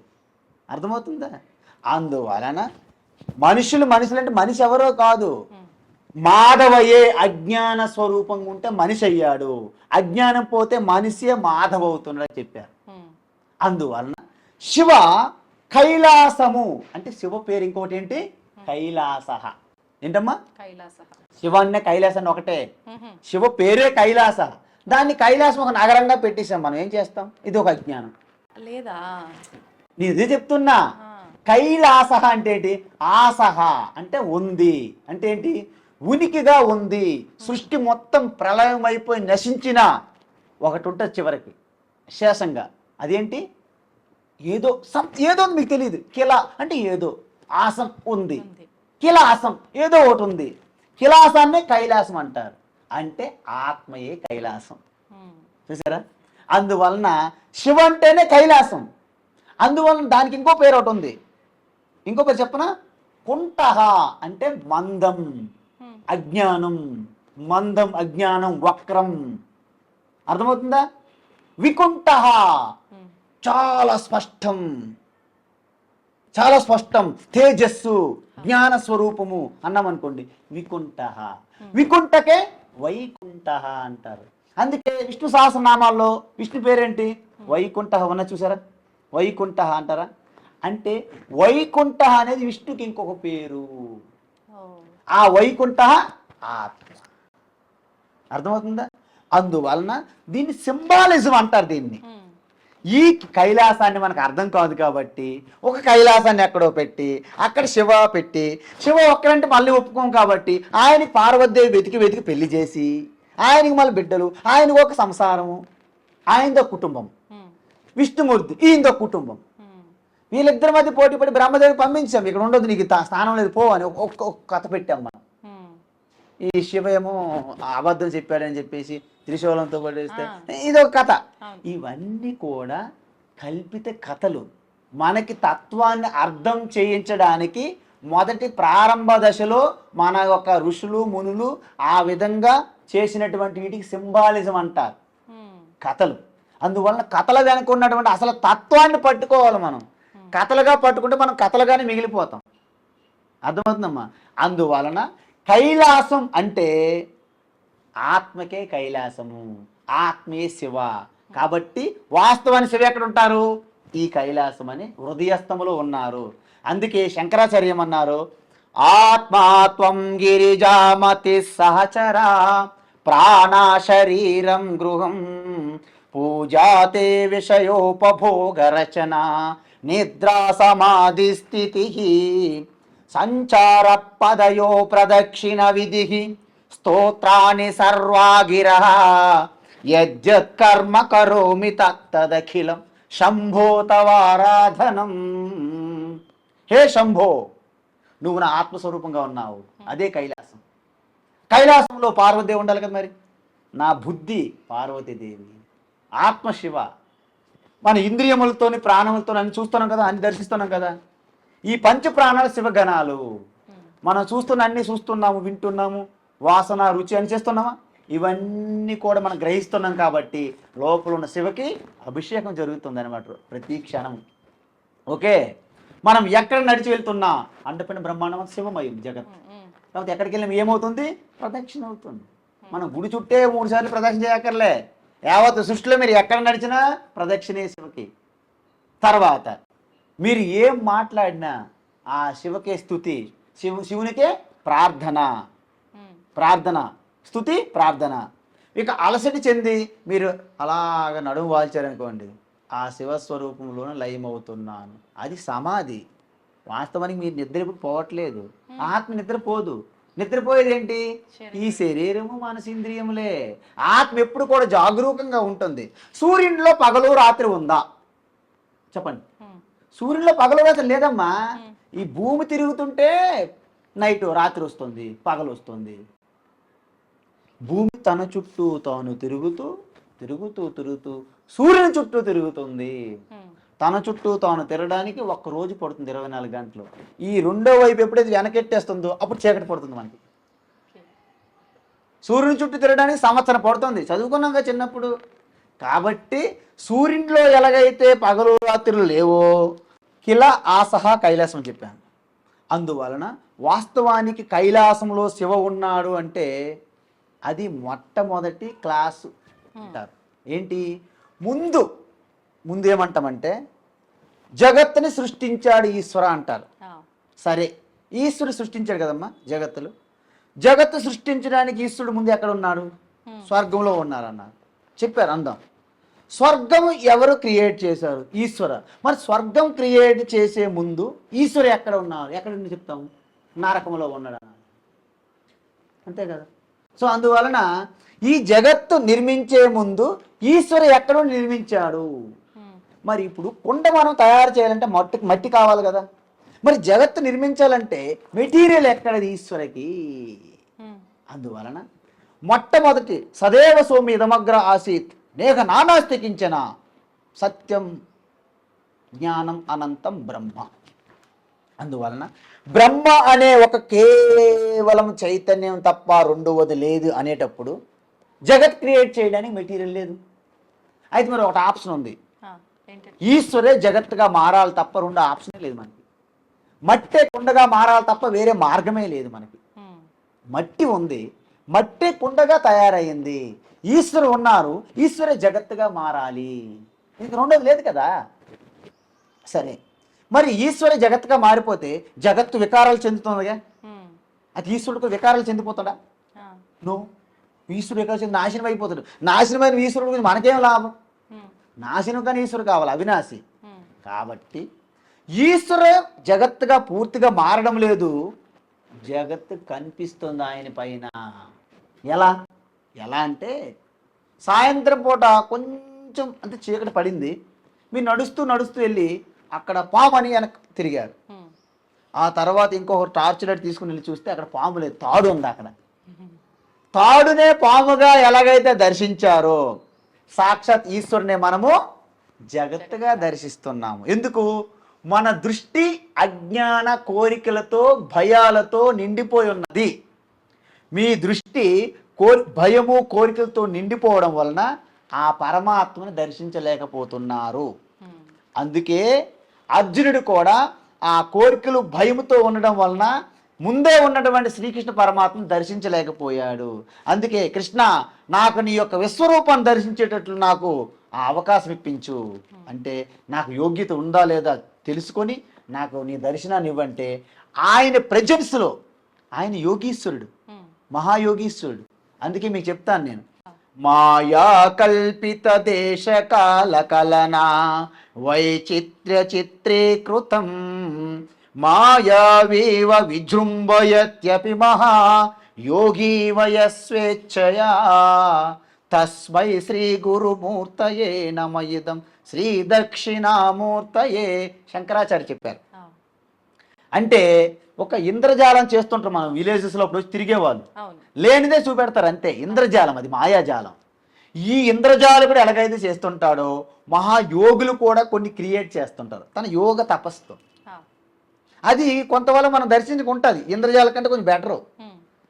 అర్థమవుతుందా? అందువలన మనుషులంటే మనిషి ఎవరో కాదు, మాధవయే. అజ్ఞాన స్వరూపంగా ఉంటే మనిషి అయ్యాడు, అజ్ఞానం పోతే మనిషే మాధవ అవుతున్నాడని చెప్పారు. అందువలన శివ కైలాసము అంటే శివ పేరు ఇంకోటి ఏంటి? కైలాస. ఏంటమ్మా? శివ అనే కైలాసాన్ని ఒకటే, శివ పేరే కైలాస. దాన్ని కైలాసం ఒక నగరంగా పెట్టేసాం మనం. ఏం చేస్తాం? ఇది ఒక అజ్ఞానం లేదా? నేను ఇదే చెప్తున్నా. కైలాస అంటే ఏంటి? ఆసహ అంటే ఉంది, అంటే ఏంటి? ఉనికిగా ఉంది. సృష్టి మొత్తం ప్రళయం అయిపోయి నశించిన ఒకటి ఉంటుంది చివరికి శేషంగా. అదేంటి? ఏదో ఏదో మీకు తెలియదు. కిలా అంటే ఏదో, ఆసం ఉంది, కిలాసం ఏదో ఒకటి ఉంది. కిలాసాన్నే కైలాసం అంటారు. అంటే ఆత్మయే కైలాసం. చూసారా? అందువలన శివ అంటేనే కైలాసం. అందువలన దానికి ఇంకో పేరు ఒకటి ఉంది. ఇంకో పేరు చెప్పనా? కుంటహ అంటే మందం, అజ్ఞానం. మందం, అజ్ఞానం, వక్రం. అర్థమవుతుందా? వికుంఠః చాలా స్పష్టం, చాలా స్పష్టం. తేజస్సు, జ్ఞాన స్వరూపము అన్నామనుకోండి, వికుంఠః. వికుంఠకే వైకుంఠః అంటారు. అందుకే విష్ణు సహస్రనామాల్లో విష్ణు పేరేంటి? వైకుంఠః. ఉన్న చూసారా? వైకుంఠః అంటారా? అంటే వైకుంఠః అనేది విష్ణుకి ఇంకొక పేరు. ఆ వైకుంఠః ఆత్మ. అర్థమవుతుందా? అందువలన దీన్ని సింబాలిజం అంటారు. దీన్ని ఈ కైలాసాన్ని మనకు అర్థం కాదు కాబట్టి ఒక కైలాసాన్ని ఎక్కడో పెట్టి అక్కడ శివ పెట్టి, శివ ఒక్కరంటే మళ్ళీ ఒప్పుకోం కాబట్టి ఆయనకి పార్వతీదేవి వెతికి పెళ్లి చేసి ఆయనకి మళ్ళీ బిడ్డలు, ఆయనకు ఒక సంసారము, ఆయనదో కుటుంబం. విష్ణుమూర్తి ఈయనదో కుటుంబం. వీళ్ళిద్దరి మధ్య పోటీ పడి బ్రహ్మదేవి పంపించాం, ఇక్కడ ఉండదు నీకు స్థానం లేదు పో అని ఒక్క కథ పెట్టాం మనం. ఈ శివ ఏమో అబద్ధం చెప్పాడని చెప్పేసి త్రిశూలంతో పడేస్తే ఇదొక కథ. ఇవన్నీ కూడా కల్పిత కథలు. మనకి తత్వాన్ని అర్థం చేయించడానికి మొదటి ప్రారంభ దశలో మన యొక్క ఋషులు మునులు ఆ విధంగా చేసినటువంటి వీటికి సింబాలిజం అంటారు, కథలు. అందువలన కథల వెనక ఉన్నటువంటి అసలు తత్వాన్ని పట్టుకోవాలి మనం. కథలుగా పట్టుకుంటే మనం కథలుగానే మిగిలిపోతాం. అర్థమవుతుందమ్మా? అందువలన కైలాసం అంటే ఆత్మకే కైలాసము, ఆత్మే శివ. కాబట్టి వాస్తవాన్ని శివ ఎక్కడ ఉంటారు? ఈ కైలాసం అని హృదయస్థములో ఉన్నారు. అందుకే శంకరాచార్యం అన్నారు, ఆత్మాత్వం గిరిజామతి సహచరా ప్రాణా శరీరం గృహం పూజాతే విషయోపభోగ రచన నిద్రా సమాధి స్థితి సంచార పదయో ప్రదక్షిణ విధి స్తోత్రాని సర్వాగిరః యజ్జత్ కర్మ కరోమి తత్తదఖిలం శంభో తవారాధనం. హే శంభో, నువ్వు నా ఆత్మస్వరూపంగా ఉన్నావు, అదే కైలాసం. కైలాసంలో పార్వతీదేవి ఉండాలి కదా. మరి నా బుద్ధి పార్వతీదేవి, ఆత్మ శివ. మన ఇంద్రియములతోని ప్రాణములతో అన్ని చూస్తున్నాం కదా, అన్ని దర్శిస్తున్నాం కదా. ఈ పంచ ప్రాణాలు శివగణాలు. మనం చూస్తున్న అన్ని చూస్తున్నాము, వింటున్నాము, వాసన రుచి అని చేస్తున్నామా? ఇవన్నీ కూడా మనం గ్రహిస్తున్నాం కాబట్టి లోపల ఉన్న శివకి అభిషేకం జరుగుతుంది అనమాట ప్రతి క్షణం. ఓకే, మనం ఎక్కడ నడిచి వెళ్తున్నా అండపైన బ్రహ్మాండం శివమయం జగత్. కాబట్టి ఎక్కడికి వెళ్ళినా ఏమవుతుంది? ప్రదక్షిణ అవుతుంది. మనం గుడి చుట్టే 3 సార్లు ప్రదక్షిణ చేయక్కర్లే. యావత్ సృష్టిలో మీరు ఎక్కడ నడిచినా ప్రదక్షిణే శివకి. తర్వాత మీరు ఏం మాట్లాడినా ఆ శివకే స్థుతి, శివునికే ప్రార్థన, ప్రార్థన స్థుతి ప్రార్థన. ఇక అలసటి చెంది మీరు అలాగ నడుము వాల్చారనుకోండి, ఆ శివస్వరూపంలోనే లయమవుతున్నాను, అది సమాధి. వాస్తవానికి మీరు నిద్రపోవట్లేదు, ఆత్మ నిద్రపోదు. నిద్రపోయేది ఏంటి? ఈ శరీరము మనసింద్రియములే. ఆత్మ ఎప్పుడు కూడా జాగరూకంగా ఉంటుంది. సూర్యునిలో పగలు రాత్రి ఉందా చెప్పండి? సూర్యునిలో పగలు రాత్రి లేదమ్మా. ఈ భూమి తిరుగుతుంటే నైట్ రాత్రి వస్తుంది, పగలు వస్తుంది. భూమి తన చుట్టూ తాను తిరుగుతూ తిరుగుతూ తిరుగుతూ సూర్యుని చుట్టూ తిరుగుతుంది. తన చుట్టూ తాను తిరగడానికి 1 రోజు పడుతుంది, 24 గంటలు. ఈ రెండో వైపు ఎప్పుడైతే వెనకెట్టేస్తుందో అప్పుడు చీకటి పడుతుంది మనకి. సూర్యుని చుట్టూ తిరగడానికి సంవత్సరం పడుతుంది, చదువుకున్నాక చిన్నప్పుడు. కాబట్టి సూర్యునిలో ఎలాగైతే పగలు రాత్రులు లేవో కిల ఆసహ కైలాసం అని చెప్పాను. అందువలన వాస్తవానికి కైలాసంలో శివ ఉన్నాడు అంటే అది మొట్టమొదటి క్లాసు అంటారు. ఏంటి? ముందు ఏమంటామంటే జగత్తుని సృష్టించాడు ఈశ్వర అంటారు. సరే, ఈశ్వరుడు సృష్టించాడు కదమ్మా జగత్తులు. జగత్తు సృష్టించడానికి ఈశ్వరుడు ముందు ఎక్కడ ఉన్నాడు? స్వర్గంలో ఉన్నారన్నారు, చెప్పారు. అందాం, స్వర్గం ఎవరు క్రియేట్ చేశారు? ఈశ్వర. మరి స్వర్గం క్రియేట్ చేసే ముందు ఈశ్వరు ఎక్కడ ఉన్నారు? ఎక్కడ చెప్తాము? నరకంలో ఉన్నాడు అన్నారు, అంతే కదా. సో అందువలన ఈ జగత్తు నిర్మించే ముందు ఈశ్వరు ఎక్కడో నిర్మించాడు. మరి ఇప్పుడు కుండ మనం తయారు చేయాలంటే మట్టి కావాలి కదా. మరి జగత్తు నిర్మించాలంటే మెటీరియల్ ఎక్కడది? ఈశ్వరకి. అందువలన మొట్టమొదటి సదేవ సోమి ఇదమగ్ర ఆసీత్ నేహ నానాస్తి కించన సత్యం జ్ఞానం అనంతం బ్రహ్మ. అందువలన బ్రహ్మ అనే ఒక కేవలం చైతన్యం తప్ప రెండవది లేదు అనేటప్పుడు జగత్ క్రియేట్ చేయడానికి మెటీరియల్ లేదు. అయితే మరి ఒకటి ఆప్షన్ ఉంది, ఈశ్వరే జగత్తుగా మారాలి తప్ప రెండు ఆప్షనే లేదు మనకి. మట్టే కుండగా మారాలి తప్ప వేరే మార్గమే లేదు మనకి. మట్టి ఉంది, మట్టే కుండగా తయారయ్యింది, ఈశ్వరు ఉన్నారు, ఈశ్వరే జగత్తుగా మారాలి, ఇంక రెండోది లేదు కదా. సరే, మరి ఈశ్వరే జగత్తుగా మారిపోతే జగత్తు వికారాలు చెందుతుందిగా. అది ఈశ్వరుడికి వికారాలు చెందిపోతాడా? నో. ఈశ్వరుడు వికారాలు చెంది నాశనం అయిపోతాడు. నాశనమైన ఈశ్వరుడు గురించి మనకేం లాభం? నాశనం కానీ ఈశ్వరుడు కావాలి, అవినాశి. కాబట్టి ఈశ్వర జగత్తుగా పూర్తిగా మారడం లేదు, జగత్తు కనిపిస్తుంది ఆయన పైన. ఎలా అంటే సాయంత్రం పూట కొంచెం అంటే చీకటి పడింది, మీరు నడుస్తూ వెళ్ళి అక్కడ పాము అని వెనక్కి తిరిగారు. ఆ తర్వాత ఇంకొకరు టార్చ్ లైట్ తీసుకుని వెళ్ళి చూస్తే అక్కడ పాము లేదు, తాడు ఉంది అక్కడ. తాడునే పాముగా ఎలాగైతే దర్శించారో సాక్షాత్ ఈశ్వరునే మనము జగత్తుగా దర్శిస్తున్నాము. ఎందుకు? మన దృష్టి అజ్ఞాన కోరికలతో భయాలతో నిండిపోయి ఉన్నది. మీ దృష్టి భయము కోరికలతో నిండిపోవడం వలన ఆ పరమాత్మను దర్శించలేకపోతున్నారు. అందుకే అర్జునుడు కూడా ఆ కోరికలు భయముతో ఉండడం వలన ముందే ఉన్నటువంటి శ్రీకృష్ణ పరమాత్మను దర్శించలేకపోయాడు. అందుకే కృష్ణ, నాకు నీ యొక్క విశ్వరూపాన్ని దర్శించేటట్లు నాకు ఆ అవకాశం ఇప్పించు అంటే, నాకు యోగ్యత ఉందా లేదా తెలుసుకొని నాకు నీ దర్శనాన్ని ఇవ్వంటే, ఆయన ప్రెజెన్స్లో ఆయన యోగీశ్వరుడు, మహాయోగీశ్వరుడు. అందుకే మీకు చెప్తాను నేను, మాయా కల్పిత దేశ కాల కలనా వైచిత్ర్య చిత్రీకృతం మాయావేవ విజృంభయత్యపి మహా యోగీ వయస్వేచ్ఛయా తస్మై శ్రీ గురుమూర్తయే నమయిదం శ్రీ దక్షిణామూర్తయే. శంకరాచార్య చెప్పారు. అంటే ఒక ఇంద్రజాలం చేస్తుంటారు మనం విలేజెస్లో అప్పుడు వచ్చి తిరిగేవాళ్ళు, లేనిదే చూపెడతారు అంతే. ఇంద్రజాలం, అది మాయాజాలం. ఈ ఇంద్రజాలకుడు ఎలాగైతే చేస్తుంటాడో మహాయోగులు కూడా కొన్ని క్రియేట్ చేస్తుంటారు తన యోగ తపస్సుతో. అది కొంతవల్ల మనం దర్శించుకుంటుంది. ఇంద్రజాలం కంటే కొంచెం బెటరు.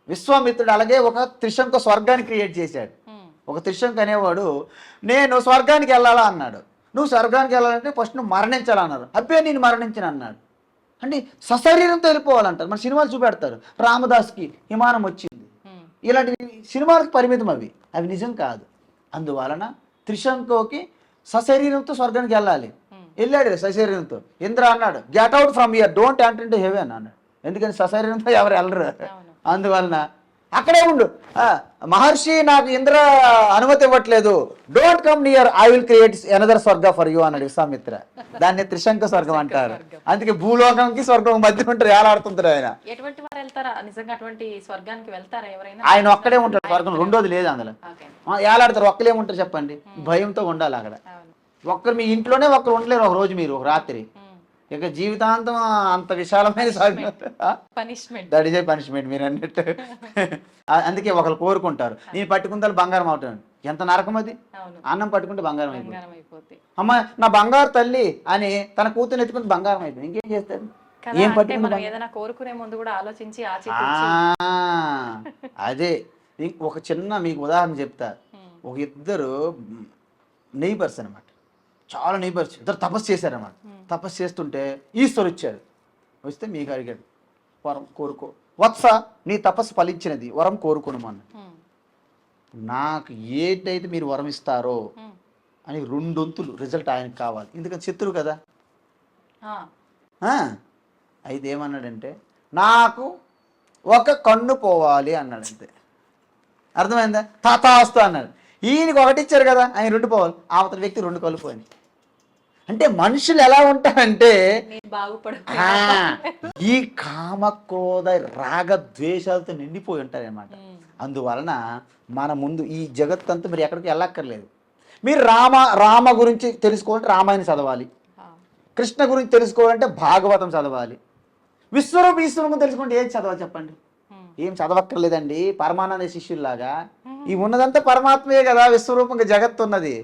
విశ్వామిత్రుడు అలాగే ఒక త్రిశంకు స్వర్గాన్ని క్రియేట్ చేశాడు. ఒక త్రిశంకు అనేవాడు నేను స్వర్గానికి వెళ్ళాలా అన్నాడు. నువ్వు స్వర్గానికి వెళ్ళాలంటే ఫస్ట్ నువ్వు మరణించాలన్నారు. అబ్బే నేను మరణించను అన్నాడు. అంటే సశరీరంతో వెళ్ళిపోవాలంటారు. మన సినిమాలు చూపెడతారు, రామదాస్కి విమానం వచ్చింది, ఇలాంటి సినిమాలకు పరిమితం అవి నిజం కాదు. అందువలన త్రిశంకుకి సశరీరంతో స్వర్గానికి వెళ్ళాలి. వెళ్ళాడు సశరీరంతో. ఇంద్ర అన్నాడు, get out from here, don't enter into heaven అన్నాడు. ఎందుకని సశరీరంతో ఎవరు వెళ్ళరు. అందువలన అక్కడే ఉండు. మహర్షి నాకు ఇంద్ర అనుమతి ఇవ్వట్లేదు, don't come near, I will create another స్వర్గ ఫర్ యూ అన్నాడు విశ్వామిత్ర. దాన్ని త్రిశంక స్వర్గం అంటారు. అందుకే భూలోకంకి స్వర్గం మధ్య ఉంటారు, ఏలాడుతుంటారు ఆయన. ఎటువంటి వారు వెళ్తారా నిజంగా అటువంటి స్వర్గానికి వెళ్తారా ఎవరైనా? ఆయన ఒక్కడే ఉంటాడు స్వర్గం, రెండోది లేదు అందులో. ఏలాడతారు, ఒక్కలేముంటారు చెప్పండి. భయంతో ఉండాలి అక్కడ. ఒక్కరు మీ ఇంట్లోనే ఒక్కరు ఉండలేరు ఒక రోజు, మీరు ఒక రాత్రి. ఇక జీవితాంతం అంత విశాలమైన దట్ ఈస్ ఏ పనిష్మెంట్ మీరు అన్నట్టు. అందుకే ఒకరు కోరుకుంటారు, నేను పట్టుకుంటాను బంగారం అవుతాను. ఎంత నరకం అది. అన్నం పట్టుకుంటే బంగారం అయిపోతుంది. అమ్మ నా బంగారు తల్లి అని తన కూతురు ఎత్తుకుంటే బంగారం అయిపోయింది. ఇంకేం చేస్తారు? ఏం పట్టుకుంటే ఏదైనా కోరుకునే ముందు కూడా ఆలోచించి అదే. ఒక చిన్న మీకు ఉదాహరణ చెప్తా. ఒక ఇద్దరు నైబర్స్ అనమాట, చాలా నైబర్స్. ఇద్దరు తపస్సు చేశారన్నమాట. తపస్సు చేస్తుంటే ఈశ్వరు వచ్చాడు. వస్తే మీకు అడిగాడు, వరం కోరుకో వత్స, నీ తపస్సు ఫలించినది, వరం కోరుకోనమన్న. నాకు ఏంటైతే మీరు వరం ఇస్తారో అని 2 వంతులు రిజల్ట్ ఆయనకు కావాలి. ఎందుకని శత్రువు కదా. అయితే ఏమన్నాడంటే, నాకు ఒక కన్ను పోవాలి అన్నాడు. అంతే, అర్థమైందా? తాతాస్తు అన్నాడు. ఈయనకి ఒకటి ఇచ్చారు కదా, ఆయన 2 పోవాలి. అవతల వ్యక్తి 2 కళ్ళు పోయి. అంటే మనుషులు ఎలా ఉంటారంటే ఈ కామ క్రోధ రాగ ద్వేషాలతో నిండిపోయి ఉంటారు అన్నమాట. అందువలన మన ముందు ఈ జగత్తంతా మీరు ఎక్కడికి వెళ్ళక్కర్లేదు. మీరు రామ గురించి తెలుసుకోవాలంటే రామాయణం చదవాలి, కృష్ణ గురించి తెలుసుకోవాలంటే భాగవతం చదవాలి, ఈశ్వరం తెలుసుకుంటే ఏం చదవాలి చెప్పండి? ఏం చదవక్కర్లేదండి. పరమానంద శిష్యుల్లాగా ఈ ఉన్నదంతా పరమాత్మే కదా, విశ్వరూపంగా జగత్తు ఉన్నది.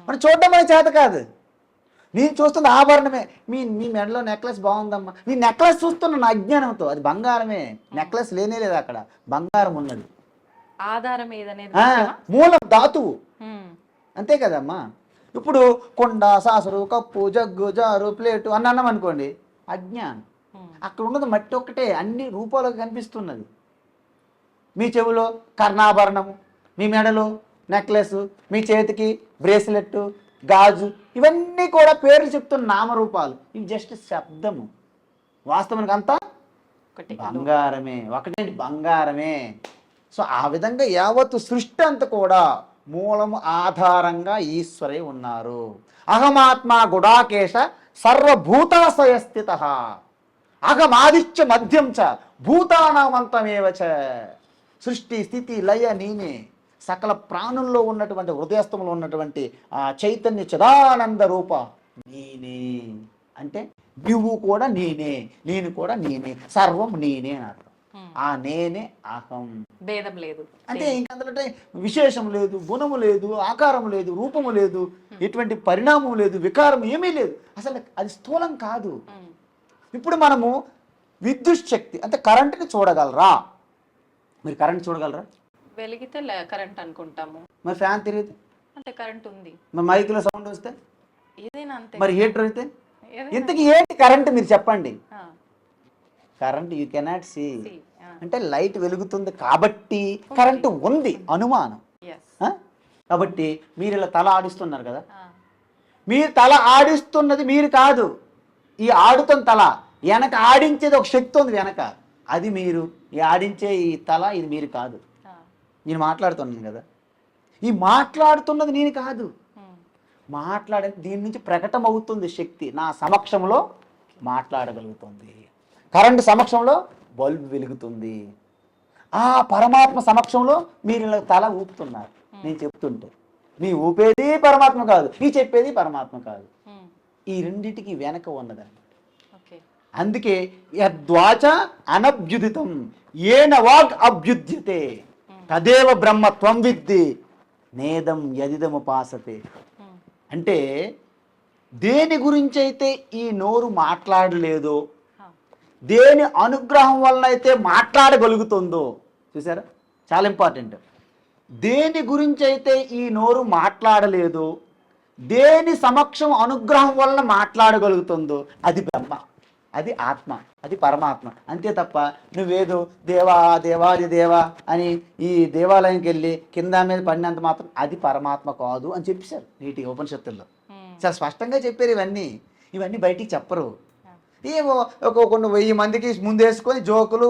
మనం చూడడం మన చేత కాదు. నేను చూస్తున్న ఆభరణమే. మీ మెడలో నెక్లెస్ బాగుందమ్మా, నీ నెక్లెస్ చూస్తున్న అజ్ఞానంతో. అది బంగారమే, నెక్లెస్ లేనే లేదు అక్కడ, బంగారం ఉన్నది. ఆధారం మూలం ధాతువు, అంతే కదమ్మా. ఇప్పుడు కొండ, సాసరు, కప్పు, జగ్గు, జారు, ప్లేటు అని అన్నాం అనుకోండి, అజ్ఞానం. అక్కడ ఉన్నది మట్టి ఒక్కటే, అన్ని రూపాలకు కనిపిస్తున్నది. మీ చెవిలో కర్ణాభరణము, మీ మెడలో నెక్లెస్, మీ చేతికి బ్రేస్లెట్, గాజు, ఇవన్నీ కూడా పేర్లు చెప్తున్న నామరూపాలు. ఇవి జస్ట్ శబ్దము. వాస్తవానికి అంతా బంగారమే, ఒకటేంటి బంగారమే. సో ఆ విధంగా యావత్తు సృష్టి అంతా కూడా మూలము ఆధారంగా ఈశ్వరే ఉన్నారు. అహమాత్మ గుడాకేశ సర్వభూతాశయ స్థిత, అహమాదిత్య మధ్యం చ భూతానామంతమేవ చ. సృష్టి స్థితి లయ నేనే. సకల ప్రాణుల్లో ఉన్నటువంటి హృదయస్థంలో ఉన్నటువంటి ఆ చైతన్య చిదానంద రూప నేనే. అంటే నువ్వు కూడా నేనే, నేను కూడా నేనే, సర్వం నేనే అని అర్థం. ఆ నేనే అహం, భేదం లేదు. అంటే ఇంకంటే విశేషం లేదు, గుణము లేదు, ఆకారము లేదు, రూపము లేదు, ఎటువంటి పరిణామం లేదు, వికారం ఏమీ లేదు. అసలు అది స్థూలం కాదు. ఇప్పుడు మనము విద్యుత్ శక్తి అంటే కరెంటుని చూడగలరా? మీరు కరెంట్ చూడగలరా? వెలిగితే కరెంట్ అనుకుంటాము. మరి ఫ్యాన్ తిరిగితే అంటే కరెంట్ ఉంది. మరి మైక్లో సౌండ్ వస్తే ఏదైనా అంతే. మరి హీటర్ అయితే ఇంతకీ ఏంటి కరెంట్ మీరు చెప్పండి? Current you cannot see. అంటే లైట్ వెలుగుతుంది కాబట్టి కరెంటు ఉంది అనుమానం. కాబట్టి మీరు ఇలా తల ఆడిస్తున్నారు కదా, మీరు తల ఆడిస్తున్నది మీరు కాదు. ఈ ఆడుతున్న తల వెనక ఆడించేది ఒక శక్తి ఉంది వెనక, అది మీరు. ఈ ఆడించే ఈ తల ఇది మీరు కాదు. నేను మాట్లాడుతున్నాను కదా, ఈ మాట్లాడుతున్నది నేను కాదు. మాట్లాడే దీని నుంచి ప్రకటన అవుతుంది శక్తి. నా సమక్షంలో మాట్లాడగలుగుతుంది, కరెంటు సమక్షంలో బల్బు వెలుగుతుంది. ఆ పరమాత్మ సమక్షంలో మీరు ఇలా తల ఊపుతున్నారు. నేను చెప్తుంటే నీ ఊపేది పరమాత్మ కాదు, నీ చెప్పేది పరమాత్మ కాదు. ఈ రెండింటికి వెనక ఉన్నదన్నమాట. అందుకే యద్వాచ అనభ్యుదితం ఏన వాగ్ అభ్యుద్యతే తదేవ బ్రహ్మత్వం విద్ది నేదం యదిదముపాసతే. అంటే దేని గురించి అయితే ఈ నోరు మాట్లాడలేదో, దేని అనుగ్రహం వలన అయితే మాట్లాడగలుగుతుందో, చూసారా చాలా ఇంపార్టెంట్. దేని గురించి అయితే ఈ నోరు మాట్లాడలేదో, దేని సమక్షం అనుగ్రహం వలన మాట్లాడగలుగుతుందో అది బ్రహ్మ. అది ఆత్మ, అది పరమాత్మ. అంతే తప్ప నువ్వేదో దేవా దేవాది దేవా అని ఈ దేవాలయంకి వెళ్ళి కింద మీద పడినంత మాత్రం అది పరమాత్మ కాదు అని చెప్పేశారు నీటి ఉపనిషత్తుల్లో. చాలా స్పష్టంగా చెప్పారు. ఇవన్నీ బయటికి చెప్పరు. ఏమో కొన్ని 1000 మందికి ముందేసుకొని జోకులు,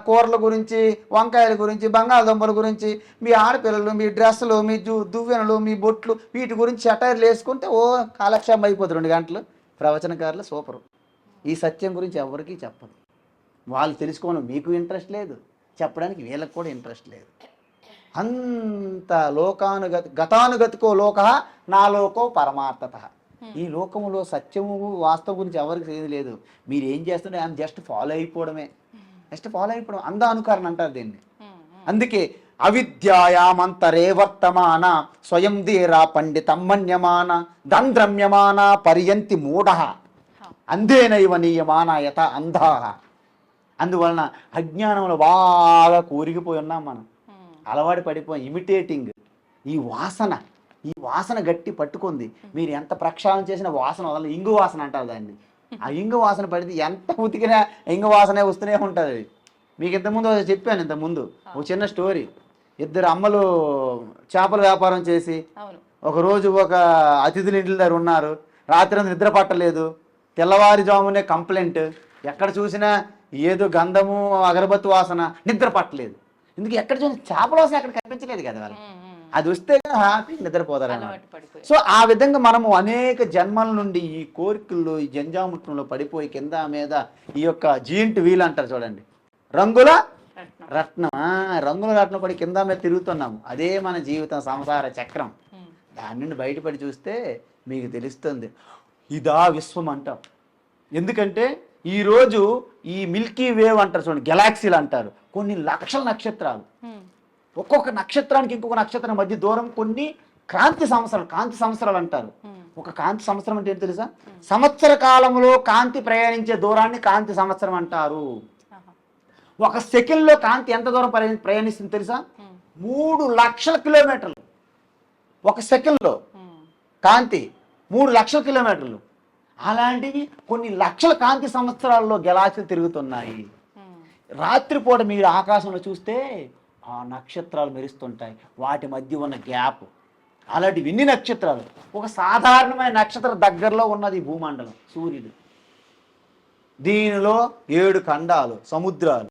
కూరల గురించి, వంకాయల గురించి, బంగాళదుంపల గురించి, మీ ఆడపిల్లలు, మీ డ్రెస్సులు, మీ దువ్వెనలు, మీ బొట్లు, వీటి గురించి సెటైర్లు వేసుకుంటే కాలక్షేపం అయిపోతుంది 2 గంటలు. ప్రవచనకారులు సూపరు. ఈ సత్యం గురించి ఎవరికీ చెప్పదు. వాళ్ళు తెలుసుకోవడం మీకు ఇంట్రెస్ట్ లేదు, చెప్పడానికి వీళ్ళకి కూడా ఇంట్రెస్ట్ లేదు. అంత గతానుగతికో లోక నా లోకో పరమార్థత. ఈ లోకములో సత్యము వాస్తవం గురించి ఎవరికి ఏది లేదు. మీరు ఏం చేస్తుంటే ఆమె జస్ట్ ఫాలో అయిపోవడమే. అంధ అనుకరణ అంటారు దీన్ని. అందుకే అవిద్యాయామంతరే వర్తమాన స్వయం ధీరా పండితం మన్యమాన దంద్రమ్యమాన పర్యంతి మూఢ అంధేనైవ నీయమాన యత అంధా. అందువలన అజ్ఞానంలో బాగా కూరిగిపోయి ఉన్నాం మనం. అలవాటు పడిపోయి ఇమిటేటింగ్. ఈ వాసన గట్టి పట్టుకుంది. మీరు ఎంత ప్రక్షాళన చేసిన వాసన వదల. ఇంగు వాసన అంటారు దాన్ని. ఆ ఇంగు వాసన పడితే ఎంత ఉతికినా ఇంగు వాసనే వస్తూనే ఉంటుంది. మీకు ఇంతకుముందు చెప్పాను. ఇంతకుముందు ఒక చిన్న స్టోరీ. 2 అమ్మలు చేపల వ్యాపారం చేసి ఒకరోజు ఒక అతిథుల ఇంటి దగ్గర ఉన్నారు. రాత్రి నిద్ర పట్టలేదు. తెల్లవారుజామునే కంప్లైంట్. ఎక్కడ చూసినా ఏదో గంధము అగరబత్తి వాసన. నిద్ర పట్టలేదు. ఎందుకు ఎక్కడ చూసినా చేపల వాసన ఎక్కడ కనిపించలేదు కదా వాళ్ళు. అది వస్తే హ్యాపీ నిద్రపోతారు. సో ఆ విధంగా మనము అనేక జన్మల నుండి ఈ కోరికల్లో, ఈ జంజాముట్నంలో పడిపోయి కింద మీద ఈ యొక్క జీయింట్ వీల్ అంటారు చూడండి, రంగుల రత్నం పడి కింద మీద తిరుగుతున్నాము. అదే మన జీవితం, సంసార చక్రం. దాని నుండి బయటపడి చూస్తే మీకు తెలుస్తుంది. ఇదా విశ్వం అంటాం. ఎందుకంటే ఈరోజు ఈ మిల్కీ వేవ్ అంటారు చూడండి, గెలాక్సీలు అంటారు. కొన్ని లక్షల నక్షత్రాలు. ఒక్కొక్క నక్షత్రానికి ఇంకొక నక్షత్రం మధ్య దూరం కొన్ని కాంతి సంవత్సరాలు అంటారు. ఒక కాంతి సంవత్సరం అంటే ఏంటి తెలుసా? సంవత్సర కాలంలో కాంతి ప్రయాణించే దూరాన్ని కాంతి సంవత్సరం అంటారు. ఒక సెకండ్లో కాంతి ఎంత దూరం ప్రయాణిస్తుంది తెలుసా? 3 లక్షల కిలోమీటర్లు. ఒక సెకండ్లో కాంతి 3 లక్షల కిలోమీటర్లు. అలాంటివి కొన్ని లక్షల కాంతి సంవత్సరాల్లో గెలాక్సీలు తిరుగుతున్నాయి. రాత్రిపూట మీరు ఆకాశంలో చూస్తే ఆ నక్షత్రాలు మెరుస్తుంటాయి. వాటి మధ్య ఉన్న గ్యాప్. అలాంటివి ఎన్ని నక్షత్రాలు. ఒక సాధారణమైన నక్షత్రం దగ్గరలో ఉన్నది భూమండలం, సూర్యుడు. దీనిలో 7 ఖండాలు, సముద్రాలు.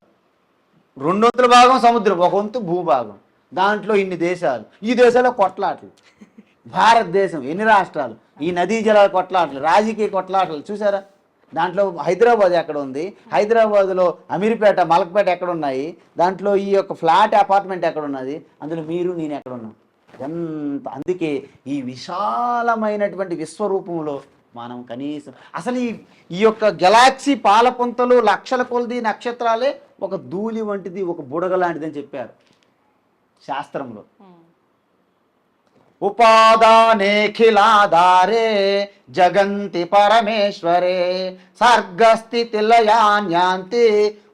200 భాగం సముద్రం, 1 వంతు భూభాగం. దాంట్లో ఇన్ని దేశాలు. ఈ దేశాల్లో కొట్లాటలు. భారతదేశం ఎన్ని రాష్ట్రాలు, ఈ నదీ జలాల కొట్లాటలు, రాజకీయ కొట్లాటలు చూసారా? దాంట్లో హైదరాబాద్ ఎక్కడ ఉంది, హైదరాబాద్లో అమీర్పేట, మలక్పేట ఎక్కడ ఉన్నాయి, దాంట్లో ఈ యొక్క ఫ్లాట్ అపార్ట్మెంట్ ఎక్కడ ఉన్నది, అందులో మీరు నేను ఎక్కడ ఉన్నాం. ఎంత. అందుకే ఈ విశాలమైనటువంటి విశ్వరూపంలో మనం కనీసం అసలు ఈ యొక్క గెలాక్సీ పాలపుంతలు లక్షల కొలది నక్షత్రాలే ఒక ధూళి వంటిది, ఒక బుడగ లాంటిది అని చెప్పారు శాస్త్రంలో. ఉపాదానేఖిలాధారే జగంతి పరమేశ్వరే సర్గస్థితిలయాన్యాంతి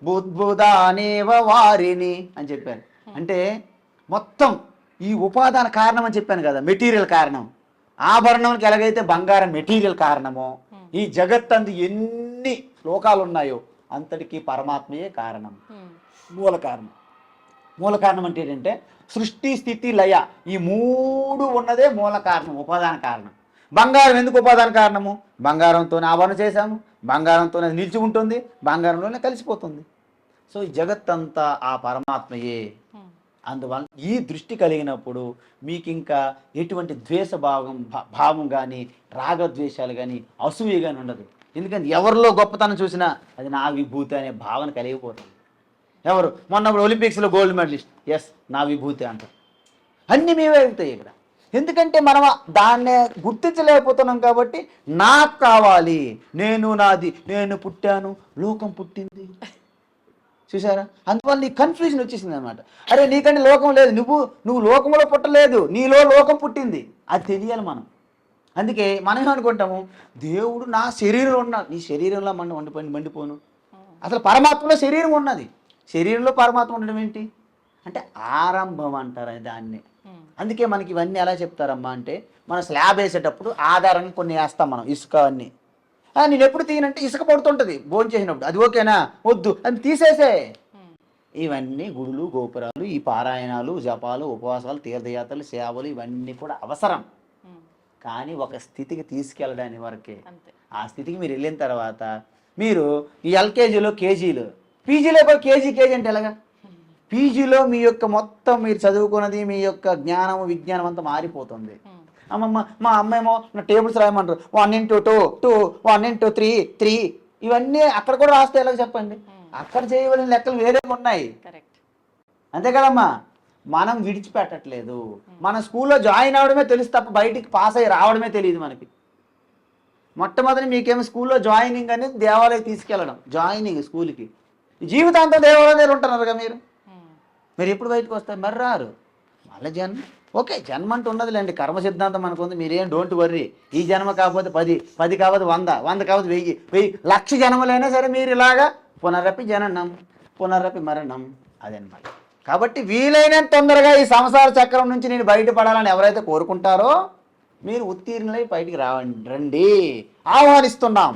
బుద్బుదానేవ వారిని అని చెప్పారు. అంటే మొత్తం ఈ ఉపాదాన కారణం అని చెప్పాను కదా, మెటీరియల్ కారణం. ఆభరణంకి ఎలాగైతే బంగారం మెటీరియల్ కారణమో, ఈ జగత్తందు ఎన్ని లోకాలు ఉన్నాయో అంతటికీ పరమాత్మయే కారణం, మూల కారణం. మూల కారణం అంటే ఏంటంటే సృష్టి, స్థితి, లయ, ఈ 3 ఉన్నదే మూల కారణం, ఉపాదాన కారణం. బంగారం ఎందుకు ఉపాదాన కారణము? బంగారంతోనే ఆభరణ చేశాము, బంగారంతోనే నిలిచి ఉంటుంది, బంగారంలోనే కలిసిపోతుంది. సో ఈ జగత్తంతా ఆ పరమాత్మయే. అందువల్ల ఈ దృష్టి కలిగినప్పుడు మీకు ఇంకా ఎటువంటి భావం కానీ, రాగద్వేషాలు కానీ, అసూయ కానీ ఉండదు. ఎందుకంటే ఎవరిలో గొప్పతనం చూసినా అది నా విభూతి అనే భావన కలిగిపోతుంది. ఎవరు మొన్నప్పుడు ఒలింపిక్స్లో గోల్డ్ మెడలిస్ట్, ఎస్ నా విభూతి అంటారు. అన్నీ మేమే అవుతాయి ఇక్కడ. ఎందుకంటే మనం దాన్నే గుర్తించలేకపోతున్నాం కాబట్టి నాకు కావాలి, నేను నాది, నేను పుట్టాను, లోకం పుట్టింది. చూసారా? అందువల్ల నీ కన్ఫ్యూజన్ వచ్చేసింది అనమాట. అరే నీకంటే లోకం లేదు, నువ్వు లోకంలో పుట్టలేదు, నీలో లోకం పుట్టింది. అది తెలియాలి మనం. అందుకే మనం ఏమనుకుంటాము, దేవుడు నా శరీరంలో ఉన్నాడు. నీ శరీరంలో మండిపోను. అసలు పరమాత్మలో శరీరం ఉన్నది. శరీరంలో పరమాత్మ ఉండడం ఏంటి అంటే ఆరంభం అంటారు దాన్ని. అందుకే మనకి ఇవన్నీ ఎలా చెప్తారమ్మా అంటే, మనం స్లాబ్ వేసేటప్పుడు ఆధారంగా కొన్ని వేస్తాం మనం, ఇసుక అన్నీ. నేను ఎప్పుడు తీయనంటే ఇసుక పడుతుంటుంది భోజనం చేసినప్పుడు, అది ఓకేనా, వద్దు అని తీసేసే. ఇవన్నీ గుడులు గోపురాలు, ఈ పారాయణాలు జపాలు ఉపవాసాలు తీర్థయాత్రలు సేవలు ఇవన్నీ కూడా అవసరం, కానీ ఒక స్థితికి తీసుకెళ్ళడానికి వరకే. ఆ స్థితికి మీరు వెళ్ళిన తర్వాత మీరు ఈ ఎల్కేజీలో కేజీలు పీజీలో కేజీ అంటే ఎలాగా? పీజీలో మీ యొక్క మొత్తం మీరు చదువుకున్నది మీ యొక్క జ్ఞానం విజ్ఞానం అంతా మారిపోతుంది. అమ్మమ్మ మా అమ్మేమో టేబుల్స్ రాయమంటారు, 1 into 2 2, 1 into 3 3, ఇవన్నీ అక్కడ కూడా రాస్తే ఎలాగ చెప్పండి? అక్కడ చేయవలసిన లెక్కలు వేరే ఉన్నాయి, అంతే కదమ్మా. మనం విడిచిపెట్టట్లేదు. మన స్కూల్లో జాయిన్ అవడమే తెలుసు తప్ప బయటికి పాస్ అయ్యి రావడమే తెలియదు మనకి. మొట్టమొదటి మీకేమో స్కూల్లో జాయినింగ్ అనేది దేవాలయం తీసుకెళ్ళడం, జాయినింగ్ స్కూల్కి. జీవితాంతం దేవాలయం దగ్గర ఉంటున్నారుగా మీరు ఎప్పుడు బయటకు వస్తారు? మరి రారు. మళ్ళీ జన్మ ఓకే, జన్మ అంటూ ఉన్నదిలేండి, కర్మ సిద్ధాంతం మనకు ఉంది, మీరేం డోంట్ వర్రీ. ఈ జన్మ కాకపోతే 10, 10 కాకపోతే 100, 100 కాకపోతే 1000, 1000 లక్ష జన్మలైనా సరే మీరు ఇలాగా పునరపి జననం పునరపి మరణం అదనమాట. కాబట్టి వీలైనంత తొందరగా ఈ సంసార చక్రం నుంచి నేను బయటపడాలని ఎవరైతే కోరుకుంటారో మీరు ఉత్తీర్ణులై బయటికి రండి, ఆహ్వానిస్తున్నాం.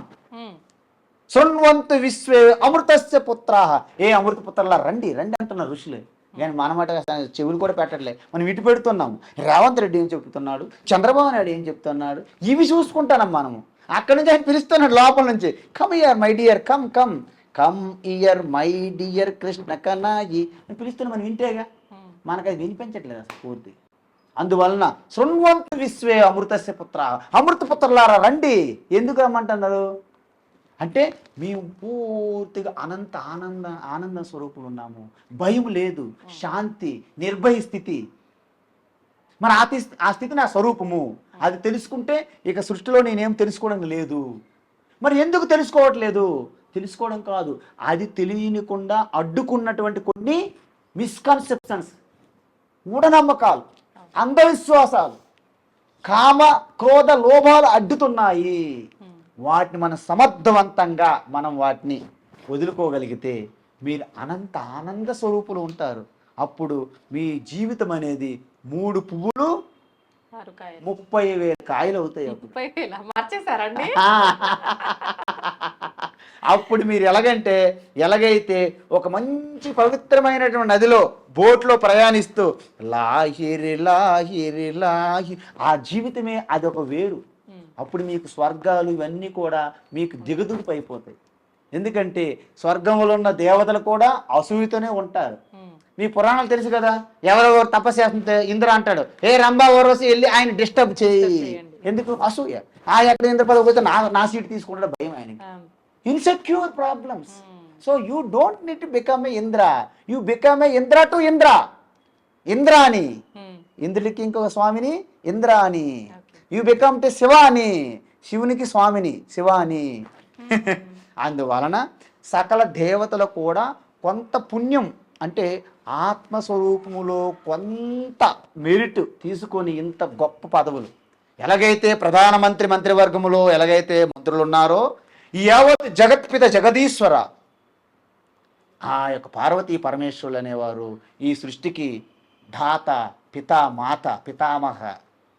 శృణ్వంతు విశ్వే అమృతస్య పుత్రాః, ఏ అమృత పుత్రులా రండి రండి అంటున్నారు ఋషులు. కానీ మనమాట చెవులు కూడా పెట్టట్లే, మనం ఇటు పెడుతున్నాము. రేవంత్ రెడ్డి ఏం చెప్తున్నాడు, చంద్రబాబు నాయుడు ఏం చెప్తున్నాడు, ఇవి చూసుకుంటాం మనము. అక్కడి నుంచి ఆయన పిలుస్తున్నాడు లోపల నుంచి, come here my dear, come come come here my dear Krishna Kanhai అని పిలుస్తున్నా. మనం వింటేగా, మనకు అది వినిపించట్లేదు అసలు పూర్తి. అందువలన శృణ్వంతు విశ్వే అమృతస్య పుత్ర, అమృత పుత్రులారా రండి. ఎందుకు రమ్మంటున్నారు అంటే మేము పూర్తిగా అనంత ఆనంద స్వరూపులు ఉన్నాము, భయం లేదు, శాంతి, నిర్భయ స్థితి. మరి ఆ స్థితి నా స్వరూపము, అది తెలుసుకుంటే ఇక సృష్టిలో నేనేం తెలుసుకోవడం లేదు. మరి ఎందుకు తెలుసుకోవట్లేదు? తెలుసుకోవడం కాదు, అది తెలియనికుండా అడ్డుకున్నటువంటి కొన్ని మిస్కన్సెప్షన్స్, మూఢనమ్మకాలు, అంధవిశ్వాసాలు, కామ క్రోధ లోభాలు అడ్డుతున్నాయి. వాటిని మనం సమర్థవంతంగా మనం వాటిని వదులుకోగలిగితే మీరు అనంత ఆనంద స్వరూపులు ఉంటారు. అప్పుడు మీ జీవితం అనేది 3 పువ్వులు 30,000 కాయలు అవుతాయి. అప్పుడు మీరు ఎలాగైతే ఒక మంచి పవిత్రమైనటువంటి నదిలో బోట్లో ప్రయాణిస్తూ లాహిరి లాహిరి లాహి, ఆ జీవితమే అదొక వేరు. అప్పుడు మీకు స్వర్గాలు ఇవన్నీ కూడా మీకు దిగదుడిపి అయిపోతాయి. ఎందుకంటే స్వర్గంలో ఉన్న దేవతలు కూడా అసూయతోనే ఉంటారు. మీ పురాణాలు తెలుసు కదా, ఎవరెవరు తపస్సు చేస్తుంటే ఇంద్ర అంటాడు, ఏ రంభా ఓర్వశి వెళ్ళి ఆయన డిస్టర్బ్ చేయి. ఎందుకు? అసూయ. ఎక్కడ ఇంద్ర పదవి పోతే నా సీట్ తీసుకుంటే భయం ఆయనకి. Insecure problems. So you don't need to become a Indra, you become a Indra to Indra. Indra అని, ఇంద్రుడికి ఇంకొక స్వామిని ఇంద్ర అని. యూ బికమ్ టు శివ అని, శివునికి స్వామిని శివ అని. అందువలన సకల దేవతలు కూడా కొంత పుణ్యం అంటే ఆత్మస్వరూపములో కొంత మెరిట్ తీసుకొని ఇంత గొప్ప పదవులు, ఎలాగైతే ప్రధానమంత్రి మంత్రివర్గములో ఎలాగైతే మంత్రులు ఉన్నారో, ఈ యావత్ జగత్పిత జగదీశ్వర ఆ యొక్క పార్వతీ పరమేశ్వరులు అనేవారు ఈ సృష్టికి ధాత పిత మాత పితామహ,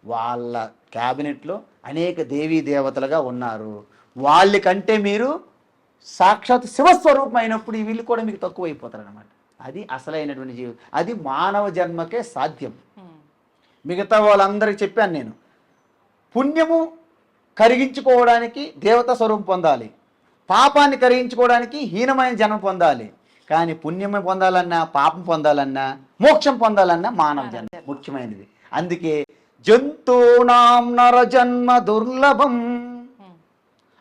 వాళ్ళ క్యాబినెట్లో అనేక దేవీ దేవతలుగా ఉన్నారు. వాళ్ళకంటే మీరు సాక్షాత్ శివస్వరూపం అయినప్పుడు వీళ్ళు కూడా మీకు తక్కువ అయిపోతారు అనమాట. అది అసలైనటువంటి జీవితం, అది మానవ జన్మకే సాధ్యం. మిగతా వాళ్ళందరికీ చెప్పాను నేను, పుణ్యము కరిగించుకోవడానికి దేవతా స్వరూపం పొందాలి, పాపాన్ని కరిగించుకోవడానికి హీనమైన జన్మ పొందాలి. కానీ పుణ్యమే పొందాలన్నా పాపం పొందాలన్నా మోక్షం పొందాలన్నా మానవ జన్మ ముఖ్యమైనది. అందుకే జంతూనాం నరజన్మ దుర్లభం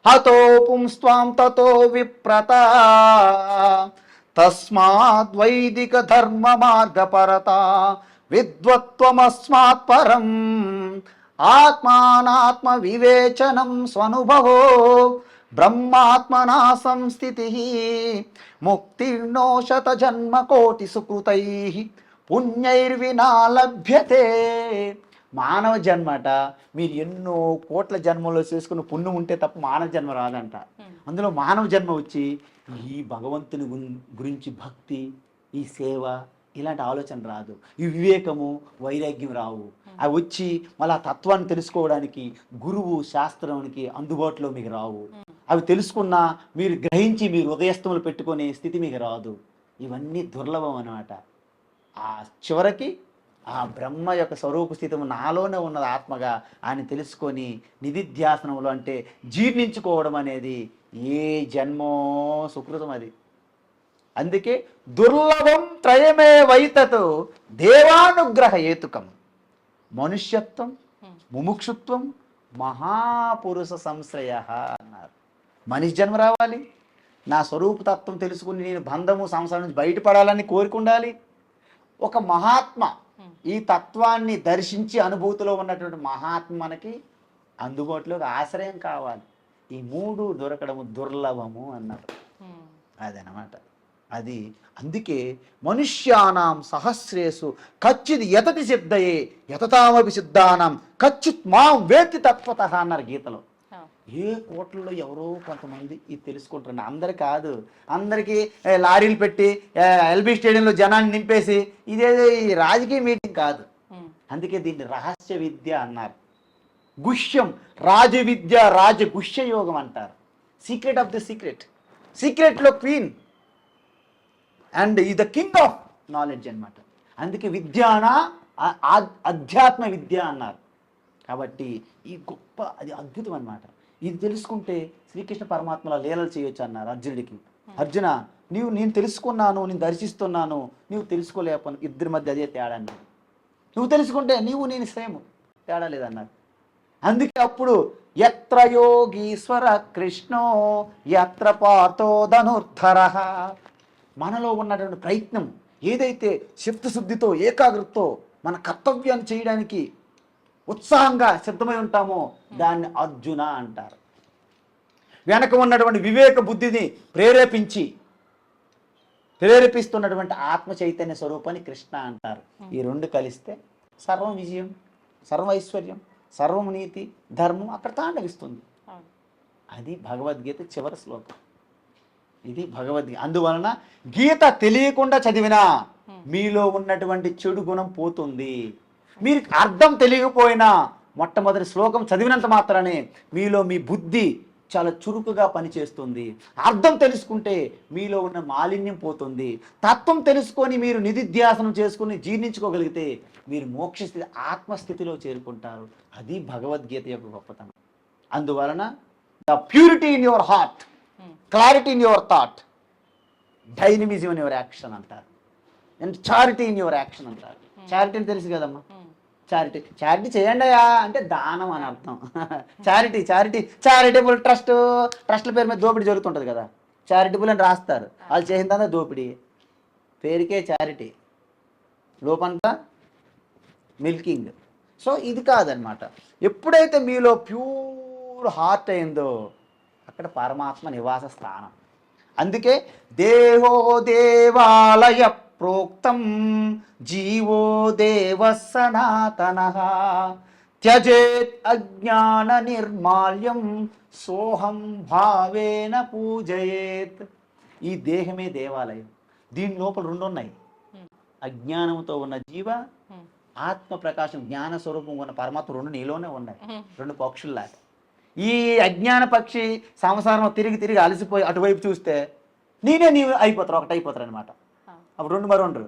హతో పుంస్త్వాం తతో విప్రత తస్మాద్ వైదిక ధర్మ మార్గపరత విద్వత్వమస్మాత్ పరం ఆత్మానాత్మ వివేచనం స్వనుభవో బ్రహ్మాత్మనా సంస్థితి ముక్తిర్నో శత జన్మ కోటి సుకృతై పుణ్యైర్వినా లభ్యతే. మానవ జన్మట మీరు ఎన్నో కోట్ల జన్మలో చేసుకున్న పుణ్యం ఉంటే తప్ప మానవ జన్మ రాదంట. అందులో మానవ జన్మ వచ్చి ఈ భగవంతుని గురించి భక్తి, ఈ సేవ, ఇలాంటి ఆలోచన రాదు, ఈ వివేకము వైరాగ్యం రావు. అవి వచ్చి మళ్ళీ ఆ తత్వాన్ని తెలుసుకోవడానికి గురువు శాస్త్రానికి అందుబాటులో మీకు రావు. అవి తెలుసుకున్నా మీరు గ్రహించి మీరు హృదయస్థములు పెట్టుకునే స్థితి మీకు రాదు. ఇవన్నీ దుర్లభం అన్నమాట. ఆ చివరికి ఆ బ్రహ్మ యొక్క స్వరూప స్థితి నాలోనే ఉన్నది ఆత్మగా ఆయన తెలుసుకొని నిధిధ్యాసనంలో అంటే జీర్ణించుకోవడం అనేది ఏ జన్మో సుకృతం అది. అందుకే దుర్లభం త్రయమే వైతత్ దేవానుగ్రహ హేతుకం మనుష్యత్వం ముముక్షుత్వం మహాపురుష సంశ్రయ అన్నారు. మనిషి జన్మ రావాలి, నా స్వరూపతత్వం తెలుసుకుని నేను బంధము సంసారం నుంచి బయటపడాలని కోరుకుండాలి. ఒక మహాత్మ ఈ తత్వాన్ని దర్శించి అనుభూతిలో ఉన్నటువంటి మహాత్మ మనకి అందుబాటులోకి ఆశ్రయం కావాలి. ఈ మూడు దొరకడము దుర్లభము అన్నారు. అదనమాట అది. అందుకే మనుష్యానాం సహస్రేషు కచ్చిత్ యతతి సిద్ధయే యతతామపి సిద్ధానాం కచ్చిత్ మాం వేత్తి తత్వతః అన్నారు గీతలో. ఏ కోట్లలో ఎవరో కొంతమంది ఇది తెలుసుకుంటారు, అందరు కాదు. అందరికీ లారీలు పెట్టి ఎల్బీ స్టేడియంలో జనాన్ని నింపేసి ఇదేదో ఈ రాజకీయ మీటింగ్ కాదు. అందుకే దీన్ని రహస్య విద్య అన్నారు. గుహ్యం రాజవిద్య రాజగుహ్య యోగం అంటారు. సీక్రెట్ ఆఫ్ ది సీక్రెట్, సీక్రెట్లో క్వీన్ అండ్ ఈ ద కింగ్ ఆఫ్ నాలెడ్జ్ అన్నమాట. అందుకే విద్యాన అధ్యాత్మ విద్య అన్నారు. కాబట్టి ఈ గొప్ప అది అద్భుతం అన్నమాట. ఇది తెలుసుకుంటే శ్రీకృష్ణ పరమాత్మల లీలలు చేయొచ్చు అన్నారు అర్జునుడికి. అర్జున నేను తెలుసుకున్నాను, నేను దర్శిస్తున్నాను, నువ్వు తెలుసుకోలేకపోను, ఇద్దరి మధ్య అదే తేడా అన్నారు. నువ్వు తెలుసుకుంటే నేను సేమ్, తేడా లేదన్నారు. అందుకే అప్పుడు యత్ర యోగీశ్వర కృష్ణో యత్ర పార్థో ధనుర్ధర, మనలో ఉన్నటువంటి ప్రయత్నం ఏదైతే చిత్తశుద్ధితో ఏకాగ్రతతో మన కర్తవ్యాన్ని చేయడానికి ఉత్సాహంగా సిద్ధమై ఉంటామో దాన్ని అర్జున అంటారు. వెనక ఉన్నటువంటి వివేక బుద్ధిని ప్రేరేపిస్తున్నటువంటి ఆత్మ చైతన్య స్వరూపాన్ని కృష్ణ అంటారు. ఈ రెండు కలిస్తే సర్వం విజయం, సర్వ ఐశ్వర్యం, సర్వం నీతి ధర్మం అక్కడ తాండవిస్తుంది. అది భగవద్గీత చివరి శ్లోకం. ఇది భగవద్గీత. అందువలన గీత తెలియకుండా చదివినా మీలో ఉన్నటువంటి చెడు గుణం పోతుంది. మీరు అర్థం తెలియకపోయినా మొట్టమొదటి శ్లోకం చదివినంత మాత్రానే మీలో మీ బుద్ధి చాలా చురుకుగా పనిచేస్తుంది. అర్థం తెలుసుకుంటే మీలో ఉన్న మాలిన్యం పోతుంది. తత్వం తెలుసుకొని మీరు నిధిధ్యాసనం చేసుకుని జీర్ణించుకోగలిగితే మీరు మోక్షస్థితి ఆత్మస్థితిలో చేరుకుంటారు. అది భగవద్గీత యొక్క గొప్పతనం. అందువలన the purity in your heart, clarity in your thought, dynamism in your action అంటారు, and charity in your action అంటారు. చారిటీని తెలుసు కదమ్మా, చారిటీ చేయండియా అంటే దానం అని అర్థం. చారిటబుల్ ట్రస్ట్ల పేరు మీద దోపిడీ జరుగుతుంటుంది కదా, చారిటబుల్ అని రాస్తారు. వాళ్ళు చేసిందంతా దోపిడీ, పేరుకే చారిటీ, లోపంతా మిల్కింగ్. సో ఇది కాదనమాట. ఎప్పుడైతే మీలో ప్యూర్ హార్ట్ అయిందో అక్కడ పరమాత్మ నివాస స్థానం. అందుకే దేహో దేవాలయ ప్రోక్తం జీవో దేవ సనాతనః త్యజేత్ అజ్ఞాన నిర్మాల్యం సోహం భావేన పూజయేత్. ఈ దేహమే దేవాలయం. దీని లోపల రెండు ఉన్నాయి, అజ్ఞానంతో ఉన్న జీవ, ఆత్మ ప్రకాశం జ్ఞాన స్వరూపం ఉన్న పరమాత్మ, రెండు నీలోనే ఉన్నాయి. రెండు పక్షుల్లాగా. ఈ అజ్ఞాన పక్షి సంసారం తిరిగి అలసిపోయి అటువైపు చూస్తే నీవు అయిపోతారు, ఒకటి అయిపోతారు అనమాట. అప్పుడు రెండు మరొండరు.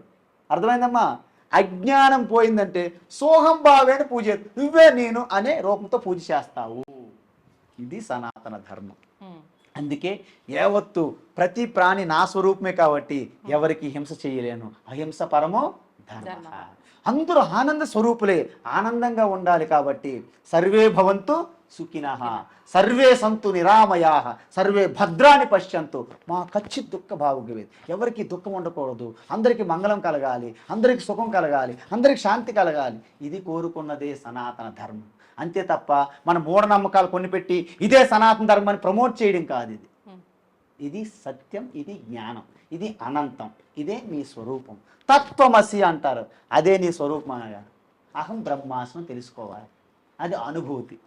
అర్థమైందమ్మా? అజ్ఞానం పోయిందంటే సోహం భావేన పూజ, నువ్వే నేను అనే రూపంతో పూజ చేస్తావు. ఇది సనాతన ధర్మం. అందుకే యావత్తు ప్రతి ప్రాణి నా స్వరూపమే కాబట్టి ఎవరికి హింస చేయలేను. అహింస పరమో ధర్మ. అందరూ ఆనంద స్వరూపులే, ఆనందంగా ఉండాలి. కాబట్టి సర్వే భవంతు సుఖినః సర్వే సంతు నిరామయాః సర్వే భద్రాన్ని పశ్యంతు మా కచ్చిత్ దుఃఖ భావుగవేత్. ఎవరికి దుఃఖం ఉండకూడదు, అందరికీ మంగళం కలగాలి, అందరికీ సుఖం కలగాలి, అందరికి శాంతి కలగాలి. ఇది కోరుకున్నదే సనాతన ధర్మం. అంతే తప్ప మన మూఢనమ్మకాలు కొనిపెట్టి ఇదే సనాతన ధర్మాన్ని ప్రమోట్ చేయడం కాదు. ఇది సత్యం, ఇది జ్ఞానం, ఇది అనంతం, ఇదే మీ స్వరూపం. తత్వమసి అంటారు, అదే నీ స్వరూపం అనగా అహం బ్రహ్మాస్మి తెలుసుకోవాలి. అది అనుభూతి.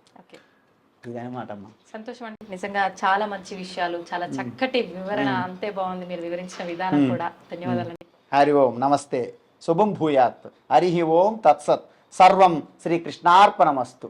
ఇదనమాట అమ్మా. సంతోషం అండి. నిజంగా చాలా మంచి విషయాలు, చాలా చక్కటి వివరణ, అంతే బాగుంది మీరు వివరించిన విధానం కూడా. ధన్యవాదాలండి. హరి ఓం నమస్తే. శుభం భూయాత్. హరి ఓం తత్సత్. సర్వం శ్రీకృష్ణార్పణమస్తు.